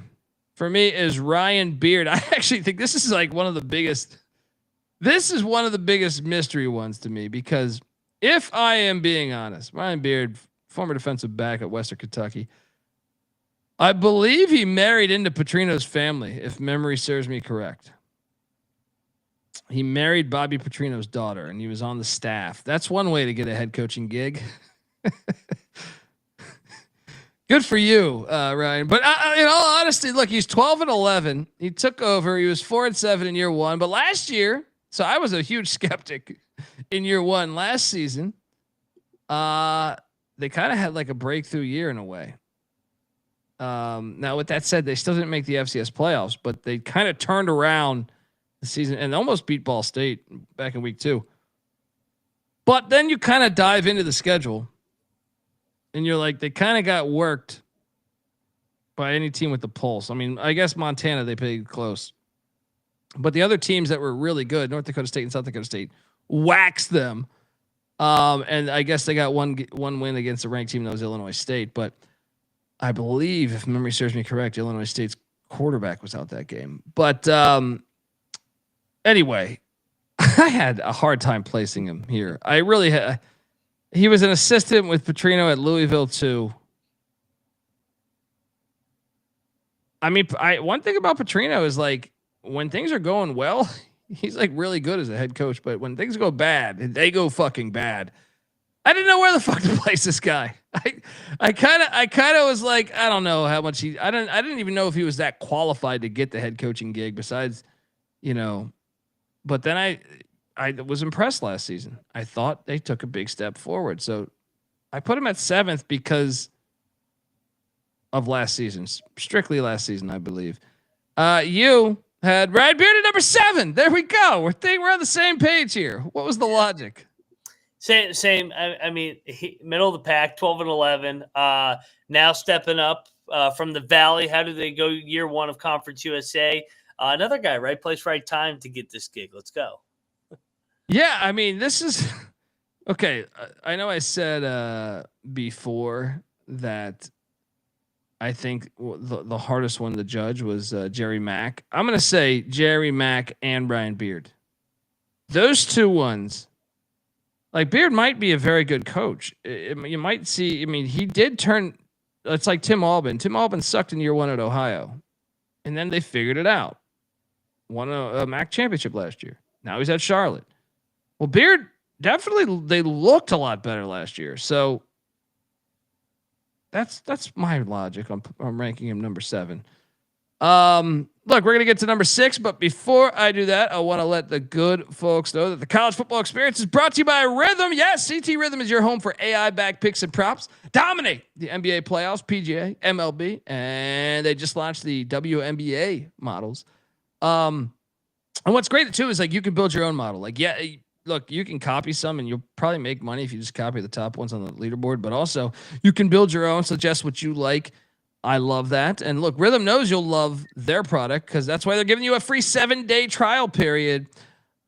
for me is Ryan Beard. I actually think this is like one of the biggest mystery ones to me, because if I am being honest, Ryan Beard, former defensive back at Western Kentucky, I believe he married into Petrino's family, if memory serves me correct. He married Bobby Petrino's daughter, and he was on the staff. That's one way to get a head coaching gig. Good for you, Ryan. But in all honesty, look, he's 12-11. He took over. He was 4-7 in year 1. But last year, so I was a huge skeptic in year 1 last season. They kind of had like a breakthrough year in a way. Now, with that said, they still didn't make the FCS playoffs, but they kind of turned around the season and almost beat Ball State back in week 2. But then you kind of dive into the schedule, and you're like, they kind of got worked by any team with the pulse. I mean, I guess Montana, they played close. But the other teams that were really good, North Dakota State and South Dakota State, waxed them. And I guess they got one win against a ranked team, that was Illinois State. But I believe, if memory serves me correct, Illinois State's quarterback was out that game. But anyway, I had a hard time placing him here. I really had. He was an assistant with Petrino at Louisville too. I mean, one thing about Petrino is, like, when things are going well, he's like really good as a head coach. But when things go bad, they go fucking bad. I didn't know where the fuck to place this guy. I kind of was like, I don't know how much I didn't even know if he was that qualified to get the head coaching gig, besides, you know. But then I was impressed last season. I thought they took a big step forward. So I put him at 7th because of last season, strictly last season, I believe. You had Ryan Beard at number 7. There we go. We're on the same page here. What was the logic? Same. I mean, middle of the pack, 12-11. Now stepping up from the Valley. How do they go year 1 of Conference USA? Another guy, right place, right time to get this gig. Let's go. Yeah, I mean, this is okay. I know I said before that I think the hardest one to judge was Jerry Mack. I'm going to say Jerry Mack and Ryan Beard. Those two ones, like, Beard might be a very good coach. You might see, I mean, he did turn, it's like Tim Albin. Tim Albin sucked in year 1 at Ohio, and then they figured it out. Won a MAC championship last year. Now he's at Charlotte. Well, Beard, definitely, they looked a lot better last year. So that's my logic. I'm ranking him number 7. Look, we're going to get to number 6, but before I do that, I want to let the good folks know that the college football experience is brought to you by Rhythm. Yes, CT Rhythm is your home for AI-backed picks and props. Dominate the NBA playoffs, PGA, MLB, and they just launched the WNBA models. And what's great too is, like, you can build your own model. Like, yeah, look, you can copy some and you'll probably make money if you just copy the top ones on the leaderboard, but also you can build your own, suggest what you like. I love that. And look, Rhythm knows you'll love their product, because that's why they're giving you a free 7-day trial period.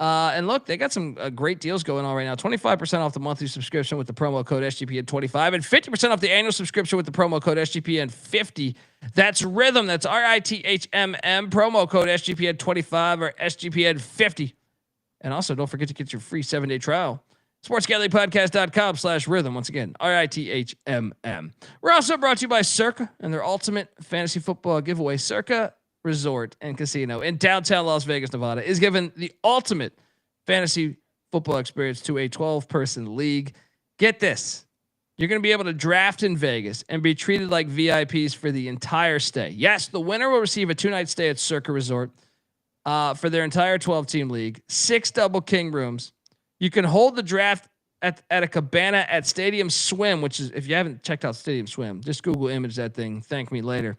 And look, they got some great deals going on right now. 25% off the monthly subscription with the promo code SGPN25 and 50% off the annual subscription with the promo code SGPN50. That's Rhythm. That's RITHMM. Promo code SGPN25 or SGPN50. And also, don't forget to get your free 7-day trial. SportsGamblingPodcast.com/rhythm. Once again, RITHMM. We're also brought to you by Circa and their ultimate fantasy football giveaway. Circa Resort and Casino in downtown Las Vegas, Nevada is giving the ultimate fantasy football experience to a 12-person league. Get this. You're going to be able to draft in Vegas and be treated like VIPs for the entire stay. Yes, the winner will receive a 2-night stay at Circa Resort for their entire 12-team league, 6 double king rooms. You can hold the draft at a cabana at Stadium Swim, which is, if you haven't checked out Stadium Swim, just Google image that thing. Thank me later.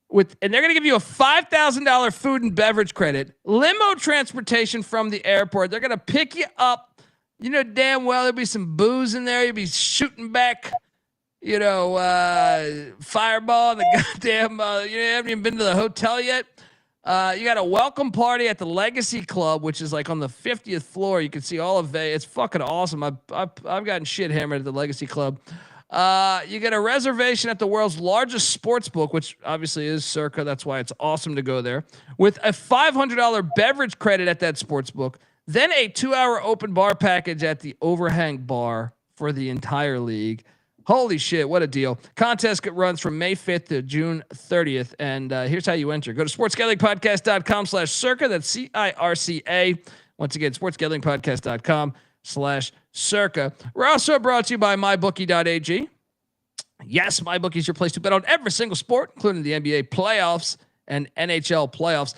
And they're going to give you a $5,000 food and beverage credit, limo transportation from the airport. They're going to pick you up. You know damn well there'll be some booze in there. You'll be shooting back, fireball. The goddamn, you haven't even been to the hotel yet. You got a welcome party at the Legacy Club, which is like on the 50th floor. You can see all of Vegas. It's fucking awesome. I've gotten shit hammered at the Legacy Club. You get a reservation at the world's largest sports book, which obviously is Circa. That's why it's awesome to go there. With a $500 beverage credit at that sports book, then a 2-hour open bar package at the Overhang Bar for the entire league. Holy shit, what a deal. Contest runs from May 5th to June 30th. And here's how you enter. Go to sportsgamblingpodcast.com/circa. That's CIRCA. Once again, sportsgamblingpodcast.com/circa. We're also brought to you by mybookie.ag. Yes, MyBookie is your place to bet on every single sport, including the NBA playoffs and NHL playoffs.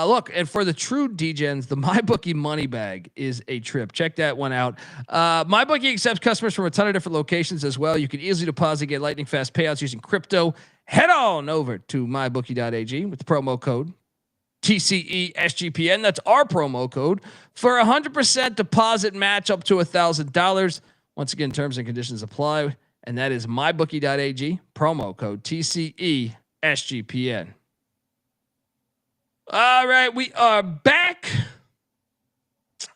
Look, and for the true degens, the MyBookie money bag is a trip. Check that one out. MyBookie accepts customers from a ton of different locations as well. You can easily deposit, get lightning fast payouts using crypto. Head on over to mybookie.ag with the promo code TCESGPN. That's our promo code for 100% deposit match up to $1,000. Once again, terms and conditions apply. And that is mybookie.ag, promo code TCESGPN. All right, we are back.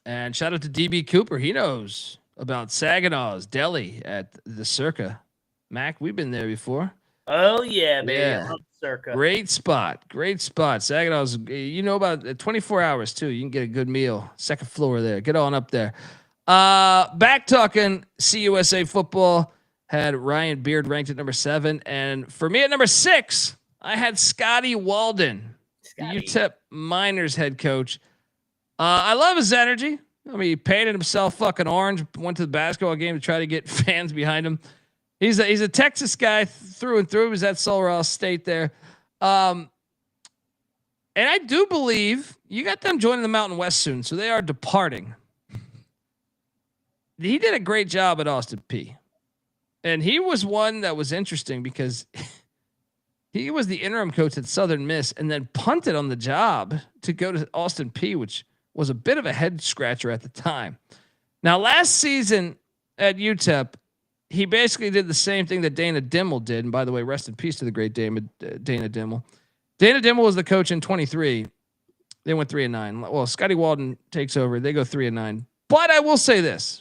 And shout out to DB Cooper. He knows about Saginaw's Deli at the Circa. Mac, we've been there before. Oh, yeah, baby. Yeah. I love Circa. Great spot. Saginaw's, about 24 hours, too. You can get a good meal. Second floor there. Get on up there. Back talking CUSA football. Had Ryan Beard ranked at number 7. And for me at number 6, I had Scotty Walden. The UTEP Miners head coach. I love his energy. I mean, he painted himself fucking orange, went to the basketball game to try to get fans behind him. He's a Texas guy through and through. He was at Sul Ross State there. And I do believe you got them joining the Mountain West soon, so they are departing. He did a great job at Austin Peay. And he was one that was interesting because he was the interim coach at Southern Miss and then punted on the job to go to Austin Peay, which was a bit of a head scratcher at the time. Now, last season at UTEP, he basically did the same thing that Dana Dimmel did. And by the way, rest in peace to the great Dana Dimmel. Dana Dimmel was the coach in 23. They went 3-9. Well, Scotty Walden takes over. They go 3-9. But I will say this.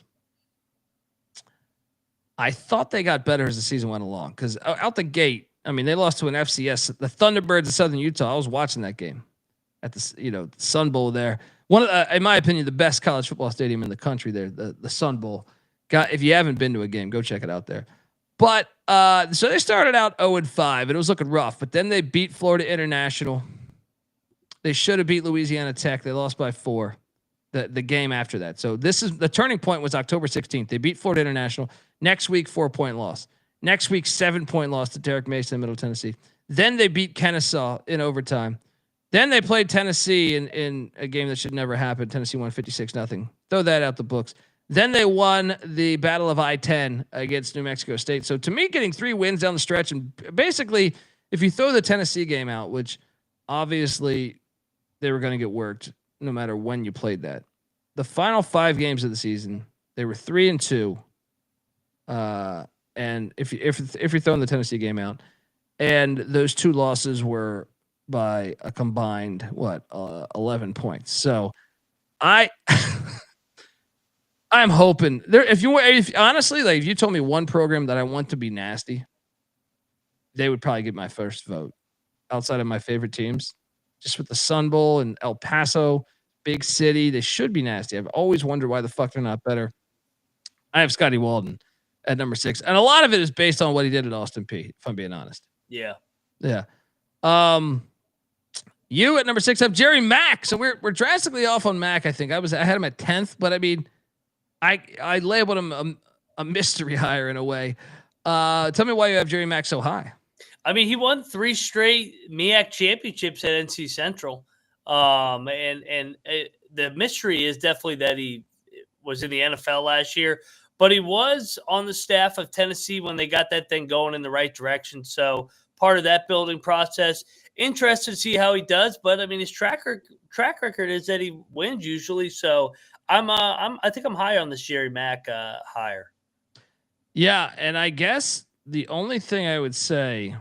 I thought they got better as the season went along because out the gate, I mean, they lost to an FCS, the Thunderbirds of Southern Utah. I was watching that game at the Sun Bowl there. One of in my opinion, the best college football stadium in the country there, the Sun Bowl. If you haven't been to a game, go check it out there. But so they started out 0-5 and it was looking rough, but then they beat Florida International. They should have beat Louisiana Tech. They lost by 4 the game after that. So this is the turning point was October 16th. They beat Florida International. Next week, 4-point loss. Next week, 7-point loss to Derek Mason in Middle Tennessee. Then they beat Kennesaw in overtime. Then they played Tennessee in a game that should never happen. Tennessee won 56-0. Throw that out the books. Then they won the Battle of I-10 against New Mexico State. So to me, getting 3 wins down the stretch, and basically, if you throw the Tennessee game out, which obviously they were going to get worked no matter when you played that, the final 5 games of the season, they were 3-2. And if you're throwing the Tennessee game out, and those 2 losses were by a combined 11 points. So I'm hoping there. If honestly, like if you told me one program that I want to be nasty, they would probably get my first vote outside of my favorite teams. Just with the Sun Bowl and El Paso, big city, they should be nasty. I've always wondered why the fuck they're not better. I have Scotty Walden at number 6, and a lot of it is based on what he did at Austin Peay. If I'm being honest. Yeah. You at number 6 have Jerry Mack. So we're drastically off on Mack. I think I had him at 10th, but I mean, I labeled him a mystery hire in a way. Tell me why you have Jerry Mack so high. I mean, he won 3 straight MEAC championships at NC Central. The mystery is definitely that he was in the NFL last year, but he was on the staff of Tennessee when they got that thing going in the right direction. So part of that building process. Interested to see how he does, but I mean, his track record is that he wins usually. So I think I'm high on this Jerry Mack hire. Yeah, and I guess the only thing I would say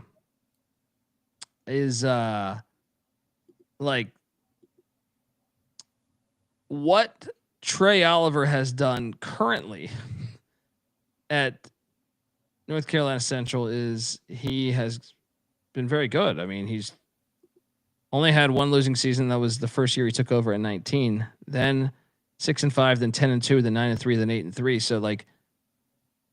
is like what Trey Oliver has done currently at North Carolina Central is he has been very good. I mean, he's only had one losing season. That was the first year he took over at 19, then 6-5, then 10-2, then 9-3, then 8-3. So like,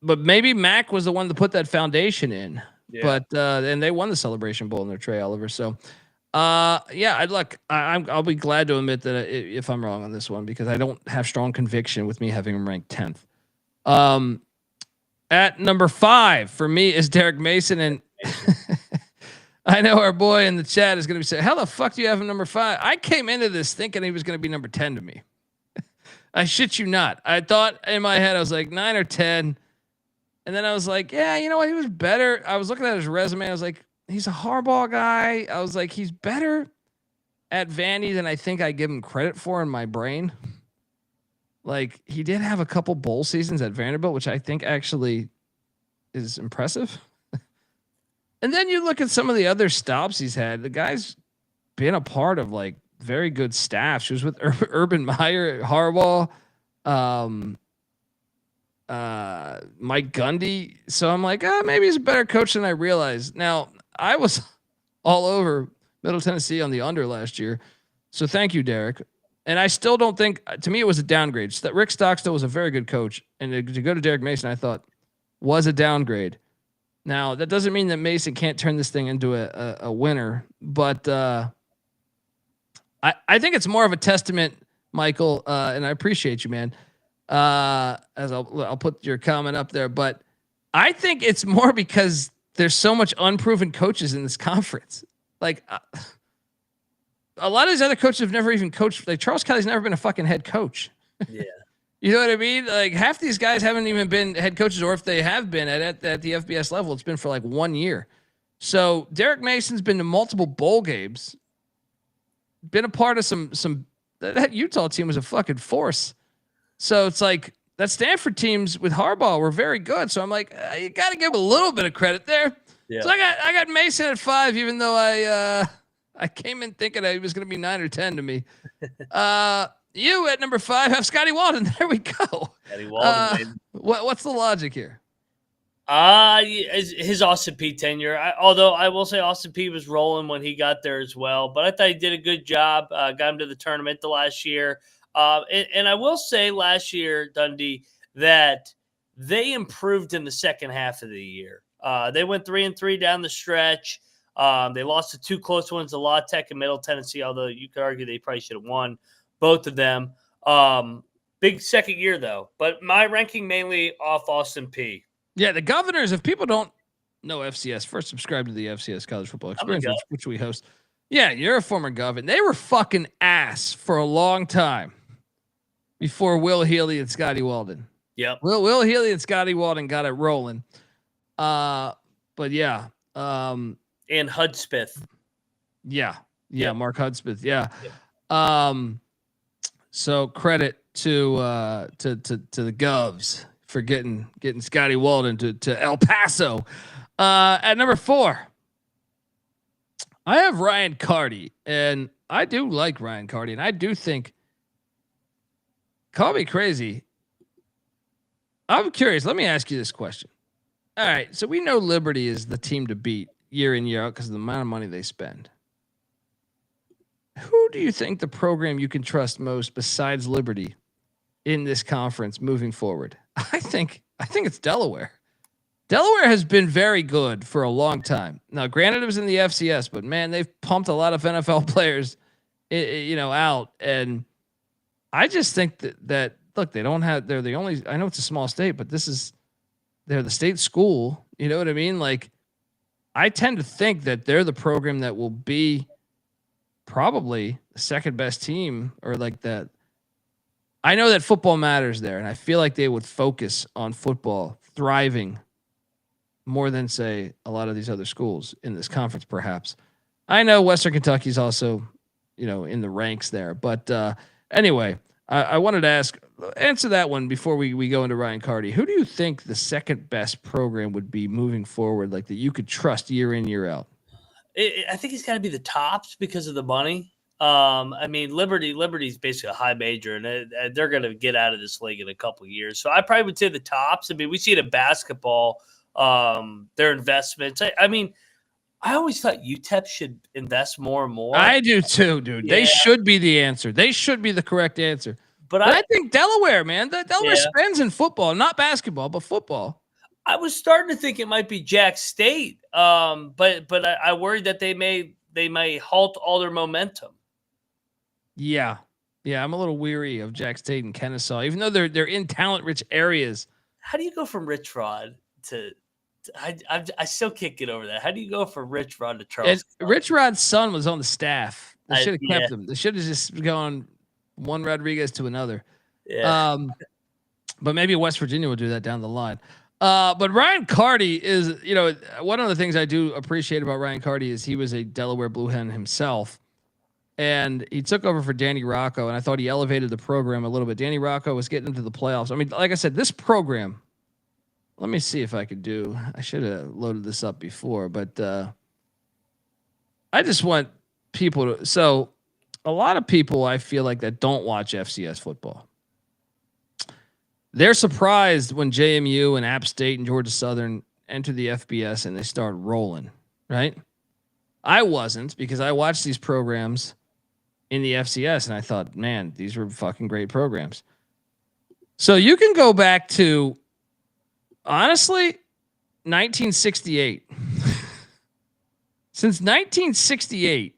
but maybe Mack was the one to put that foundation in. Yeah. But and they won the Celebration Bowl in their Trey Oliver. So I'll be glad to admit that if I'm wrong on this one, because I don't have strong conviction with me having him ranked 10th. At number 5 for me is Derek Mason, and I know our boy in the chat is going to be saying, how the fuck do you have him number 5? I came into this thinking he was going to be number 10 to me. I shit you not. I thought in my head, I was like 9 or 10. And then I was like, yeah, you know what? He was better. I was looking at his resume. I was like, he's a Harbaugh guy. I was like, he's better at Vandy than I think I give him credit for in my brain. Like, he did have a couple bowl seasons at Vanderbilt, which I think actually is impressive. And then you look at some of the other stops he's had. The guy's been a part of like very good staffs. He was with Urban Meyer, Harbaugh, Mike Gundy. So I'm like, maybe he's a better coach than I realized. Now, I was all over Middle Tennessee on the under last year. So thank you, Derek. And I still don't think, to me, it was a downgrade. Rick Stockstill was a very good coach. And to go to Derek Mason, I thought was a downgrade. Now, that doesn't mean that Mason can't turn this thing into a winner, but I think it's more of a testament, Michael, and I appreciate you, man, as I'll put your comment up there, but I think it's more because there's so much unproven coaches in this conference. Like, a lot of these other coaches have never even coached. Like, Charles Kelly's never been a fucking head coach. Yeah. You know what I mean? Like, half these guys haven't even been head coaches, or if they have been at the FBS level, it's been for like 1 year. So Derek Mason's been to multiple bowl games, been a part of some that Utah team was a fucking force. So it's like that Stanford teams with Harbaugh were very good. So I'm like, you got to give a little bit of credit there. Yeah. So I got Mason at 5, even though I came in thinking he was going to be 9 or 10 to me. You at number 5 have Scotty Walden. There we go. Scotty Walden. What's the logic here? His Austin Peay tenure. Although I will say Austin Peay was rolling when he got there as well, but I thought he did a good job. Got him to the tournament the last year. And I will say last year, Dundee, that they improved in the second half of the year. They went 3-3 down the stretch. They lost to 2 close ones to La Tech and Middle Tennessee, although you could argue they probably should have won both of them. Big second year, though. But my ranking mainly off Austin Peay. Yeah, the Governors, if people don't know FCS, first subscribe to the FCS College Football Experience, which we host. Yeah, you're a former Governor. They were fucking ass for a long time before Will Healy and Scotty Walden. Yep. Will Healy and Scotty Walden got it rolling. But yeah. And Hudspeth. Yeah. Yep. Mark Hudspeth. Yeah. Yep. So credit to the Govs for getting Scotty Walden to El Paso. At number 4, I have Ryan Carty, and I do like Ryan Carty, and I do think call me crazy. I'm curious. Let me ask you this question. All right. So we know Liberty is the team to beat year in, year out because of the amount of money they spend. Who do you think the program you can trust most besides Liberty in this conference moving forward? I think it's Delaware. Delaware has been very good for a long time. Now, granted, it was in the FCS, but man, they've pumped a lot of NFL players, out. And I just think that look, they're the only. I know it's a small state, but they're the state school. You know what I mean? Like, I tend to think that they're the program that will be probably the second best team, or like that. I know that football matters there, and I feel like they would focus on football thriving more than, say, a lot of these other schools in this conference, perhaps. I know Western Kentucky's also, in the ranks there. But anyway, I wanted to answer that one before we go into Ryan Carty. Who do you think the second best program would be moving forward, like that you could trust year in, year out? I think it's got to be the Tops because of the money. Liberty's basically a high major, and they're going to get out of this league in a couple of years. So I probably would say the Tops. I mean, we see it in basketball. Their investments. I always thought UTEP should invest more and more. I do too, dude. Yeah. They should be the answer. They should be the correct answer. But I think Delaware, man. Delaware spends in football, not basketball, but football. I was starting to think it might be Jack State, but I worried that they may halt all their momentum. Yeah, I'm a little weary of Jack State and Kennesaw, even though they're in talent-rich areas. How do you go from Rich Rod to? I still can't get over that. How do you go from Rich Rod to Charles? Rich Rod's son was on the staff. They should have kept him. They should have just gone one Rodriguez to another. Yeah. But maybe West Virginia will do that down the line. But Ryan Carty is, one of the things I do appreciate about Ryan Carty is he was a Delaware Blue Hen himself. And he took over for Danny Rocco, and I thought he elevated the program a little bit. Danny Rocco was getting into the playoffs. I mean, like I said, this program, let me see if I could do. I should have loaded this up before, but I just want people to. So a lot of people I feel like that don't watch FCS football. They're surprised when JMU and App State and Georgia Southern enter the FBS and they start rolling, right? I wasn't, because I watched these programs in the FCS and I thought, man, these were fucking great programs. So you can go back to, honestly, 1968. Since 1968,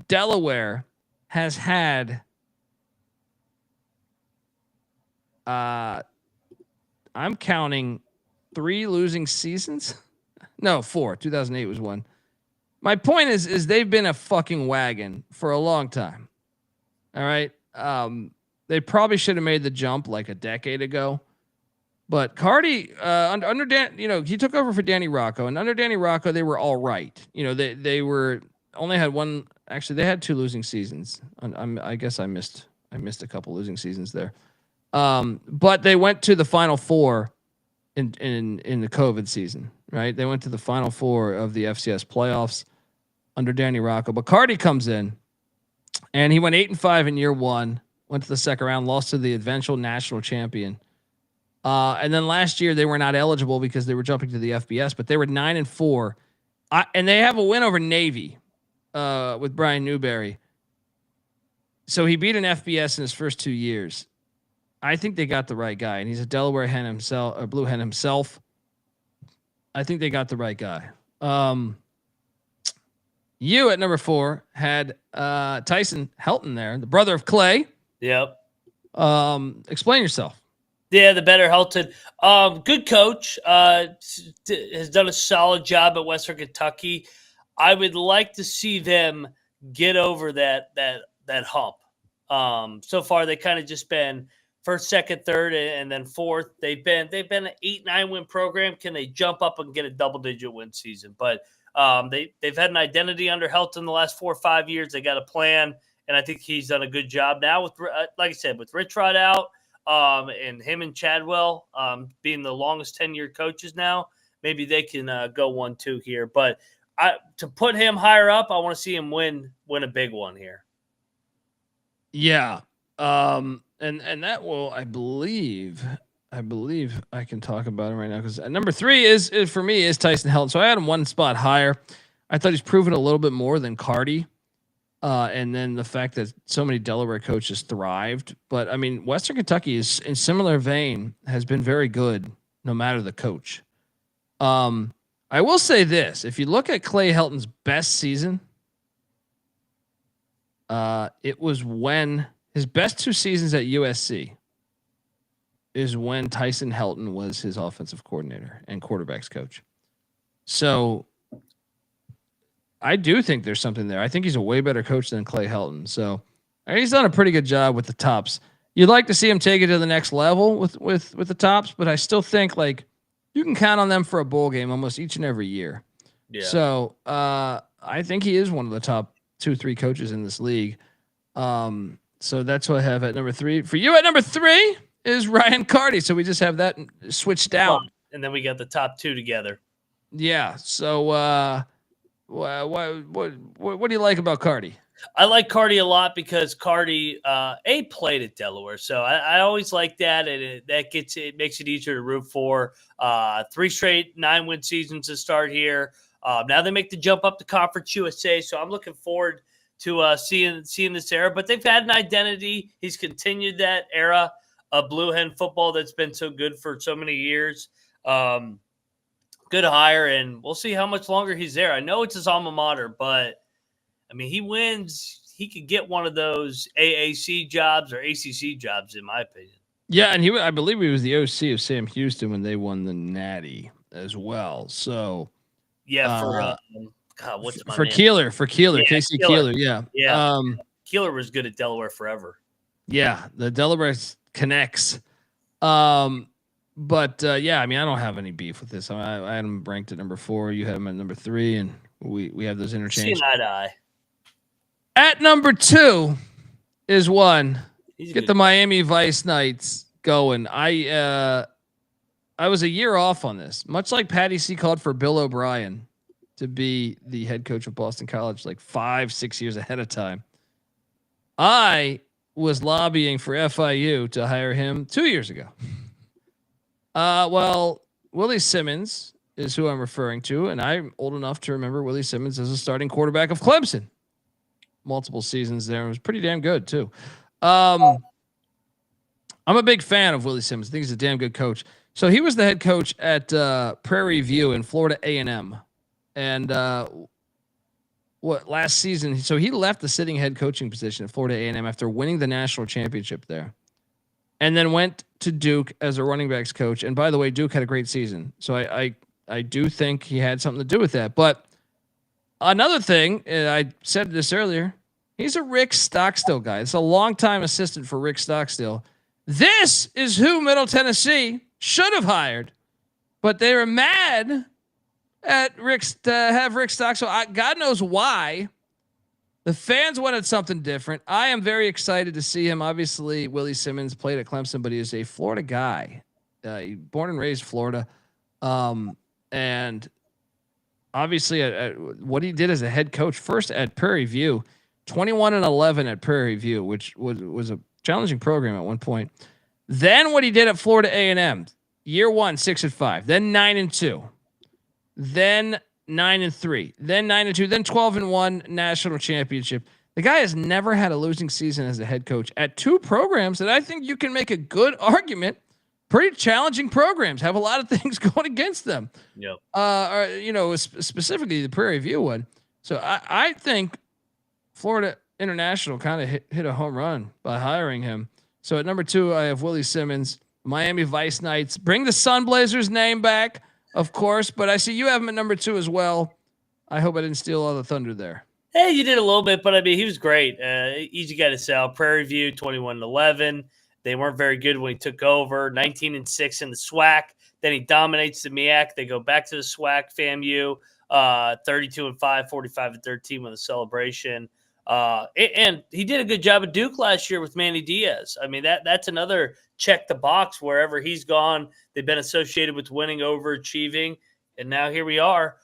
Delaware has had I'm counting 3 losing seasons. No, 4. 2008 was one. My point is they've been a fucking wagon for a long time. All right. They probably should have made the jump like a decade ago. But Carty, under Dan, he took over for Danny Rocco, and under Danny Rocco, they were all right. They were only had one. Actually, they had 2 losing seasons. I guess I missed a couple losing seasons there. But they went to the Final Four in the COVID season, right? They went to the Final Four of the FCS playoffs under Danny Rocco. But Carty comes in, and he went 8-5 in year 1. Went to the second round, lost to the eventual national champion. And then last year they were not eligible because they were jumping to the FBS, but they were 9-4. And they have a win over Navy with Brian Newberry. So he beat an FBS in his first 2 years. I think they got the right guy, and he's a Delaware Hen himself, or Blue Hen himself. I think they got the right guy. You at number 4 had Tyson Helton there, the brother of Clay. Yep. Explain yourself. Yeah, the better Helton. Good coach. Has done a solid job at Western Kentucky. I would like to see them get over that hump. So far, they kind of just been first, second, third, and then fourth. They've been an 8-9 win program. Can they jump up and get a double-digit win season? But they've had an identity under Helton the last 4 or 5 years. They got a plan, and I think he's done a good job now with, like I said, with Rich Rod out. And him and Chadwell being the longest tenured coaches now, maybe they can go 1-2 here. But to put him higher up, I want to see him win a big one here. Yeah. And that will, I believe I can talk about him right now because number 3 is for me is Tyson Helton. So I had him one spot higher. I thought he's proven a little bit more than Carty. And then the fact that so many Delaware coaches thrived. But I mean, Western Kentucky is in similar vein, has been very good no matter the coach. I will say this. If you look at Clay Helton's best season, it was when his best 2 seasons at USC is when Tyson Helton was his offensive coordinator and quarterbacks coach. So I do think there's something there. I think he's a way better coach than Clay Helton. So he's done a pretty good job with the Tops. You'd like to see him take it to the next level with the Tops, but I still think like you can count on them for a bowl game almost each and every year. Yeah. So I think he is one of the top 2-3 coaches in this league. So that's what I have at number 3. For you at number 3 is Ryan Carty. So we just have that switched out. And then we got the top 2 together. Yeah. So what do you like about Carty? I like Carty a lot because Carty played at Delaware, so I always like that, and it makes it easier to root for. 3 straight 9-win seasons to start here. Now they make the jump up to Conference USA, so I'm looking forward to seeing this era. But they've had an identity. He's continued that era of Blue Hen football that's been so good for so many years. Good hire, and we'll see how much longer he's there. I know it's his alma mater, but I mean, he wins. He could get one of those AAC jobs or ACC jobs, in my opinion. Yeah, and I believe he was the OC of Sam Houston when they won the Natty as well. So yeah, for Keeler, yeah, Casey Keeler, yeah. Keeler was good at Delaware forever. Yeah, the Delaware connects. But yeah, I mean, I don't have any beef with this. I had him ranked at number 4. You have him at number 3, and we have those interchanges. See eye to eye. At number 2 is one. Get the Miami Vice Knights going. I was a year off on this, much like Patty C called for Bill O'Brien to be the head coach of Boston College, like 5-6 years ahead of time. I was lobbying for FIU to hire him 2 years ago. Well, Willie Simmons is who I'm referring to, and I'm old enough to remember Willie Simmons as a starting quarterback of Clemson. Multiple seasons there. It was pretty damn good too. I'm a big fan of Willie Simmons. I think he's a damn good coach. So he was the head coach at Prairie View in Florida A&M. And last season, so he left the sitting head coaching position at Florida A&M after winning the national championship there. And then went to Duke as a running backs coach. And by the way, Duke had a great season. So I do think he had something to do with that. But another thing, I said this earlier, he's a Rick Stockstill guy. It's a longtime assistant for Rick Stockstill. This is who Middle Tennessee should have hired, but they were mad at Rick to have Rick Stockstill. God knows why. The fans wanted something different. I am very excited to see him. Obviously, Willie Simmons played at Clemson, but he is a Florida guy. Born and raised Florida. And obviously what he did as a head coach, first at Prairie View, 21-11 at Prairie View, which was a challenging program at one point. Then what he did at Florida A&M, year 1, 6-5, then 9-2, then 9-3, then 9-2, then 12-1 national championship. The guy has never had a losing season as a head coach at 2 programs that I think you can make a good argument. Pretty challenging programs, have a lot of things going against them. Yep. Specifically the Prairie View one. So I think Florida International kind of hit a home run by hiring him. So at number 2, I have Willie Simmons, Miami Vice Knights. Bring the Sun Blazers name back, of course, but I see you have him at number 2 as well. I hope I didn't steal all the thunder there. Hey, you did a little bit, but I mean, he was great. Easy guy to sell. Prairie View, 21-11. They weren't very good when he took over. 19-6 in the SWAC. Then he dominates the MEAC. They go back to the SWAC. FAMU, 32-5, 45-13 with a celebration. And he did a good job at Duke last year with Manny Diaz. I mean, that's another check the box. Wherever he's gone, they've been associated with winning, overachieving, and now here we are.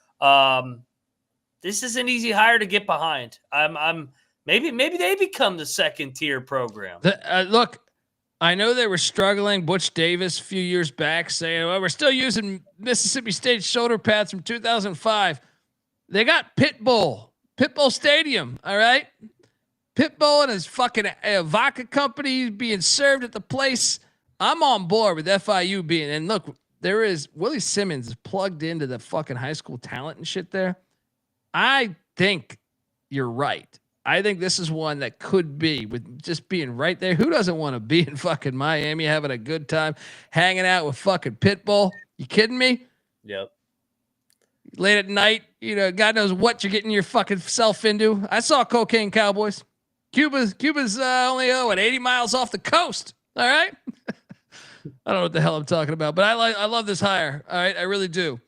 This is an easy hire to get behind. I'm Maybe they become the second tier program. Look, I know they were struggling. Butch Davis a few years back saying, well, we're still using Mississippi State shoulder pads from 2005. They got Pitbull Stadium. All right. Pitbull and his fucking vodka company being served at the place. I'm on board with FIU being, and look, there is Willie Simmons is plugged into the fucking high school talent and shit there. I think you're right. I think this is one that could be with just being right there. Who doesn't want to be in fucking Miami having a good time hanging out with fucking Pitbull? You kidding me? Yep. Late at night, God knows what you're getting your fucking self into. I saw Cocaine Cowboys. Cuba's only 80 miles off the coast. All right. I don't know what the hell I'm talking about, but I love this hire. All right. I really do.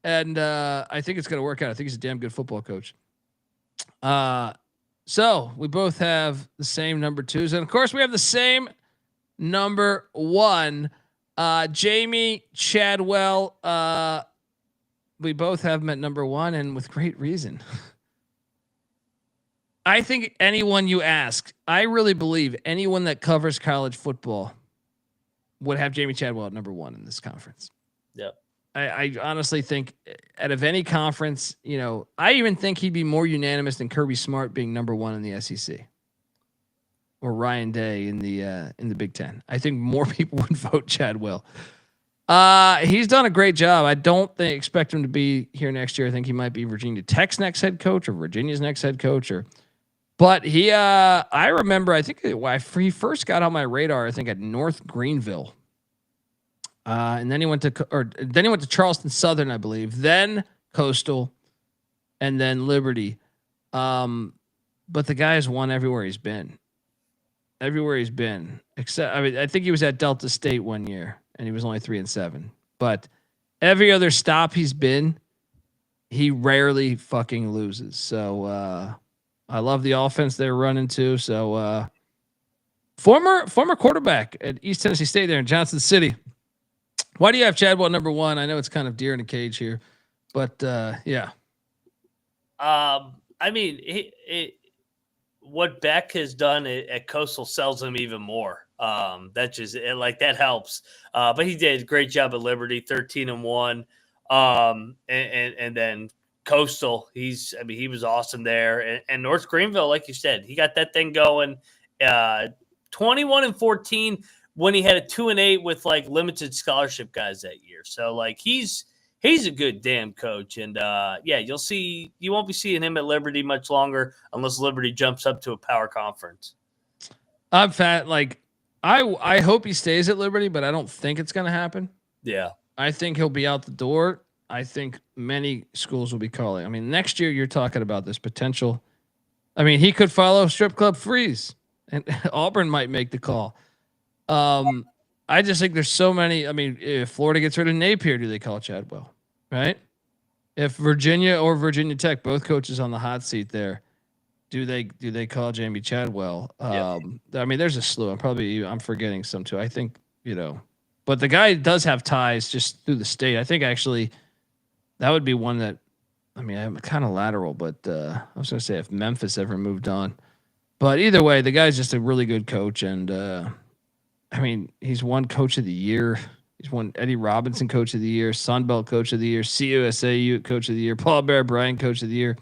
And I think it's going to work out. I think he's a damn good football coach. So we both have the same number 2s. And of course we have the same number 1, Jamey Chadwell. We both have him at number 1 and with great reason. I think anyone you ask, I really believe anyone that covers college football would have Jamey Chadwell at number 1 in this conference. Yep. I honestly think out of any conference, I even think he'd be more unanimous than Kirby Smart being number 1 in the SEC or Ryan Day in the Big Ten. I think more people would vote Chadwell. He's done a great job. I don't expect him to be here next year. I think he might be Virginia Tech's next head coach or Virginia's next head coach but he, I remember, I think he first got on my radar, I think at North Greenville. And then he went to Charleston Southern, I believe, then Coastal, and then Liberty. But the guy has won everywhere he's been. Except, I think he was at Delta State one year and he was only 3-7, but every other stop he's been, he rarely fucking loses. So, I love the offense they're running too. So, former quarterback at East Tennessee State there in Johnson City. Why do you have Chadwell number 1? I know it's kind of deer in a cage here, but yeah. I mean, what Beck has done at Coastal sells him even more. That helps. But he did a great job at Liberty, 13-1, and then Coastal. He was awesome there, and North Greenville, like you said, he got that thing going. 21-14. When he had a 2-8 with like limited scholarship guys that year. So like he's a good damn coach. And you won't be seeing him at Liberty much longer unless Liberty jumps up to a power conference. I'm fat. Like I hope he stays at Liberty, but I don't think it's going to happen. Yeah. I think he'll be out the door. I think many schools will be calling. I mean, next year you're talking about this potential. I mean, he could follow Strip Club Freeze and Auburn might make the call. I just think there's so many. I mean, if Florida gets rid of Napier, do they call Chadwell? Right? If Virginia or Virginia Tech, both coaches on the hot seat there, do they call Jamey Chadwell? I mean, there's a slew. I'm forgetting some too. I think, but the guy does have ties just through the state. I think actually that would be one that, I mean, I'm kind of lateral, but I was going to say if Memphis ever moved on, but either way, the guy's just a really good coach. And, I mean, he's won Coach of the Year. He's won Eddie Robinson Coach of the Year, Sunbelt Coach of the Year, CUSA Coach of the Year, Paul Bear Bryant Coach of the Year.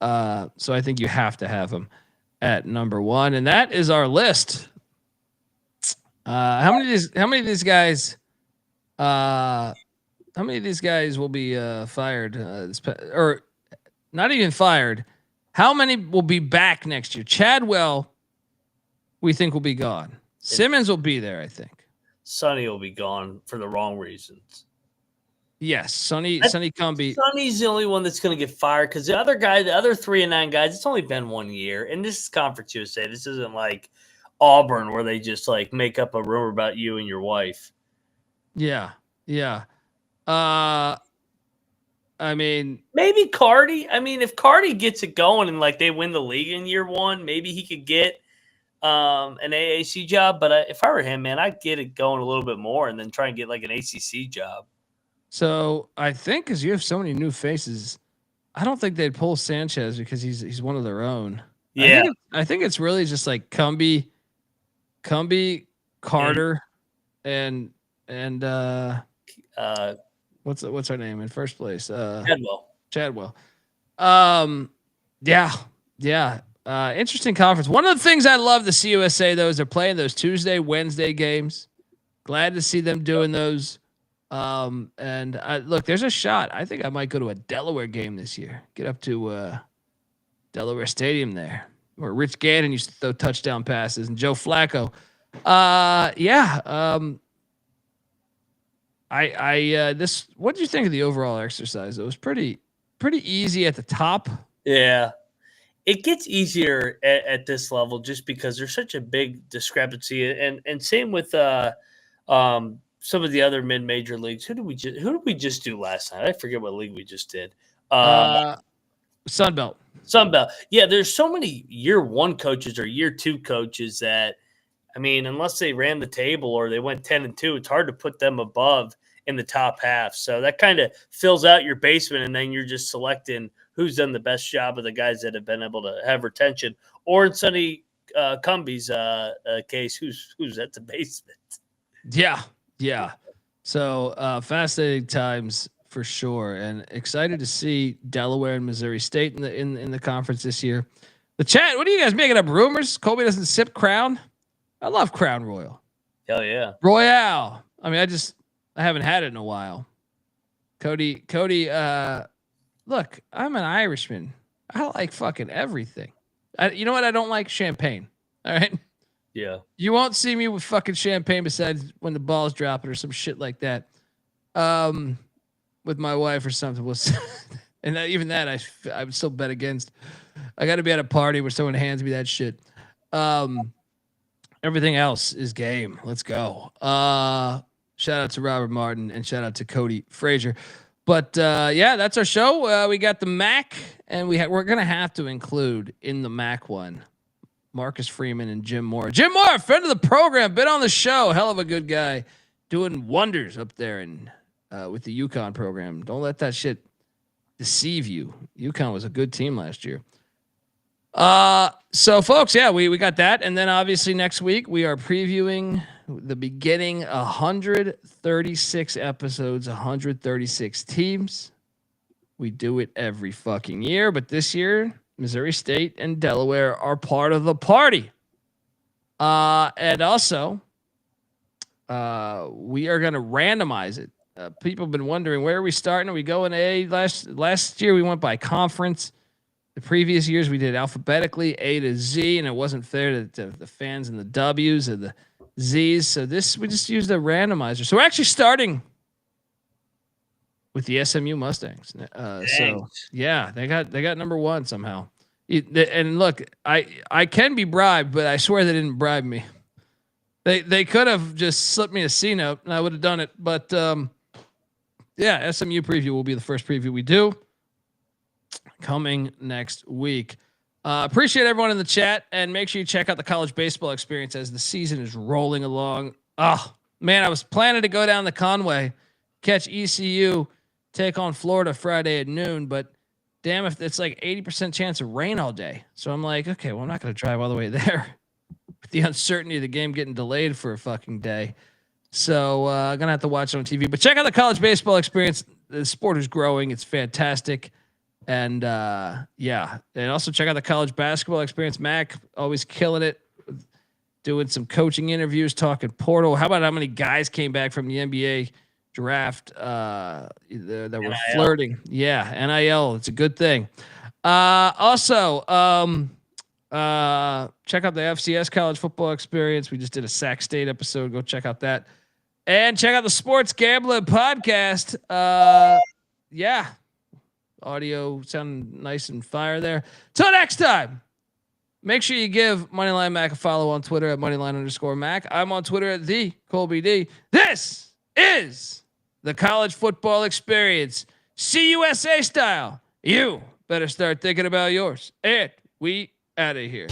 So I think you have to have him at number 1, and that is our list. How many of these guys will be fired? Or not even fired? How many will be back next year? Chadwell, we think will be gone. Simmons will be there, I think. Sonny will be gone for the wrong reasons. Yes, Sonny Cumbie. Sonny's the only one that's going to get fired because the other 3-9 guys, it's only been 1 year. And this is Conference USA. This isn't like Auburn where they just like make up a rumor about you and your wife. Yeah. I mean, maybe Carty. I mean, if Carty gets it going and like they win the league in year 1, maybe he could get an AAC job. But if I were him, man, I'd get it going a little bit more and then try and get like an ACC job. So I think because you have so many new faces, I don't think they'd pull Sanchez because he's one of their own. Yeah. I think it's really just like Cumbie, Carter, and what's her name in first place? Chadwell. Yeah. Interesting conference. One of the things I love the CUSA though is they're playing those Tuesday, Wednesday games. Glad to see them doing those. And look, there's a shot. I think I might go to a Delaware game this year. Get up to Delaware Stadium there, where Rich Gannon used to throw touchdown passes and Joe Flacco. What did you think of the overall exercise? It was pretty easy at the top. Yeah. It gets easier at this level just because there's such a big discrepancy, and same with some of the other mid-major leagues. Who did we just do last night? I forget what league we just did. Sunbelt. Yeah, there's so many year one coaches or year two coaches that, I mean, unless they ran the table or they went 10-2, it's hard to put them above in the top half. So that kind of fills out your basement, and then you're just selecting who's done the best job of the guys that have been able to have retention. Or in Sonny Cumbie's case, who's at the basement. Yeah. So fascinating times for sure, and excited to see Delaware and Missouri State in the conference this year. The chat, what are you guys making up rumors? Colby doesn't sip Crown. I love Crown Royal. Hell yeah, Royale. I mean, I haven't had it in a while. Cody. Look, I'm an Irishman. I like fucking everything. You know what? I don't like champagne. All right. Yeah. You won't see me with fucking champagne besides when the ball's dropping or some shit like that. With my wife or something. And even that I would still bet against. I got to be at a party where someone hands me that shit. Everything else is game. Let's go. Shout out to Robert Martin and shout out to Cody Frazier. But that's our show. We got the Mac, and we're gonna have to include in the Mac one Marcus Freeman and Jim Moore. Jim Moore, friend of the program, been on the show, hell of a good guy, doing wonders up there with the UConn program. Don't let that shit deceive you. UConn was a good team last year. So folks, we got that, and then obviously next week we are previewing the beginning 136 episodes, 136 teams. We do it every fucking year, but this year Missouri State and Delaware are part of the party. And also we are going to randomize it. People have been wondering, where are we starting? Are we going A? Last year we went by conference. The previous years we did alphabetically A to Z, and it wasn't fair to the fans and the W's and the Z's. So we just used a randomizer. So we're actually starting with the SMU Mustangs. So yeah, they got number one somehow. And look, I can be bribed, but I swear they didn't bribe me. They could have just slipped me a C note and I would have done it. But SMU preview will be the first preview we do coming next week. Appreciate everyone in the chat, and make sure you check out the college baseball experience as the season is rolling along. Oh man, I was planning to go down to Conway, catch ECU take on Florida Friday at noon, but damn if it's like 80% chance of rain all day. So I'm like, okay, well, I'm not going to drive all the way there with the uncertainty of the game getting delayed for a fucking day. So I'm going to have to watch it on TV, but check out the college baseball experience. The sport is growing. It's fantastic. And and also check out the college basketball experience. Mac always killing it, doing some coaching interviews, talking portal. How about how many guys came back from the NBA draft that were NIL. Flirting? Yeah, NIL. It's a good thing. Also, check out the FCS college football experience. We just did a Sac State episode. Go check out that, and check out the Sports Gambling podcast. Audio sounding nice and fire there. Till next time, make sure you give Moneyline Mac a follow on Twitter at Moneyline_Mac. I'm on Twitter at the Colby D. This is the college football experience, CUSA style. You better start thinking about yours. And we out of here.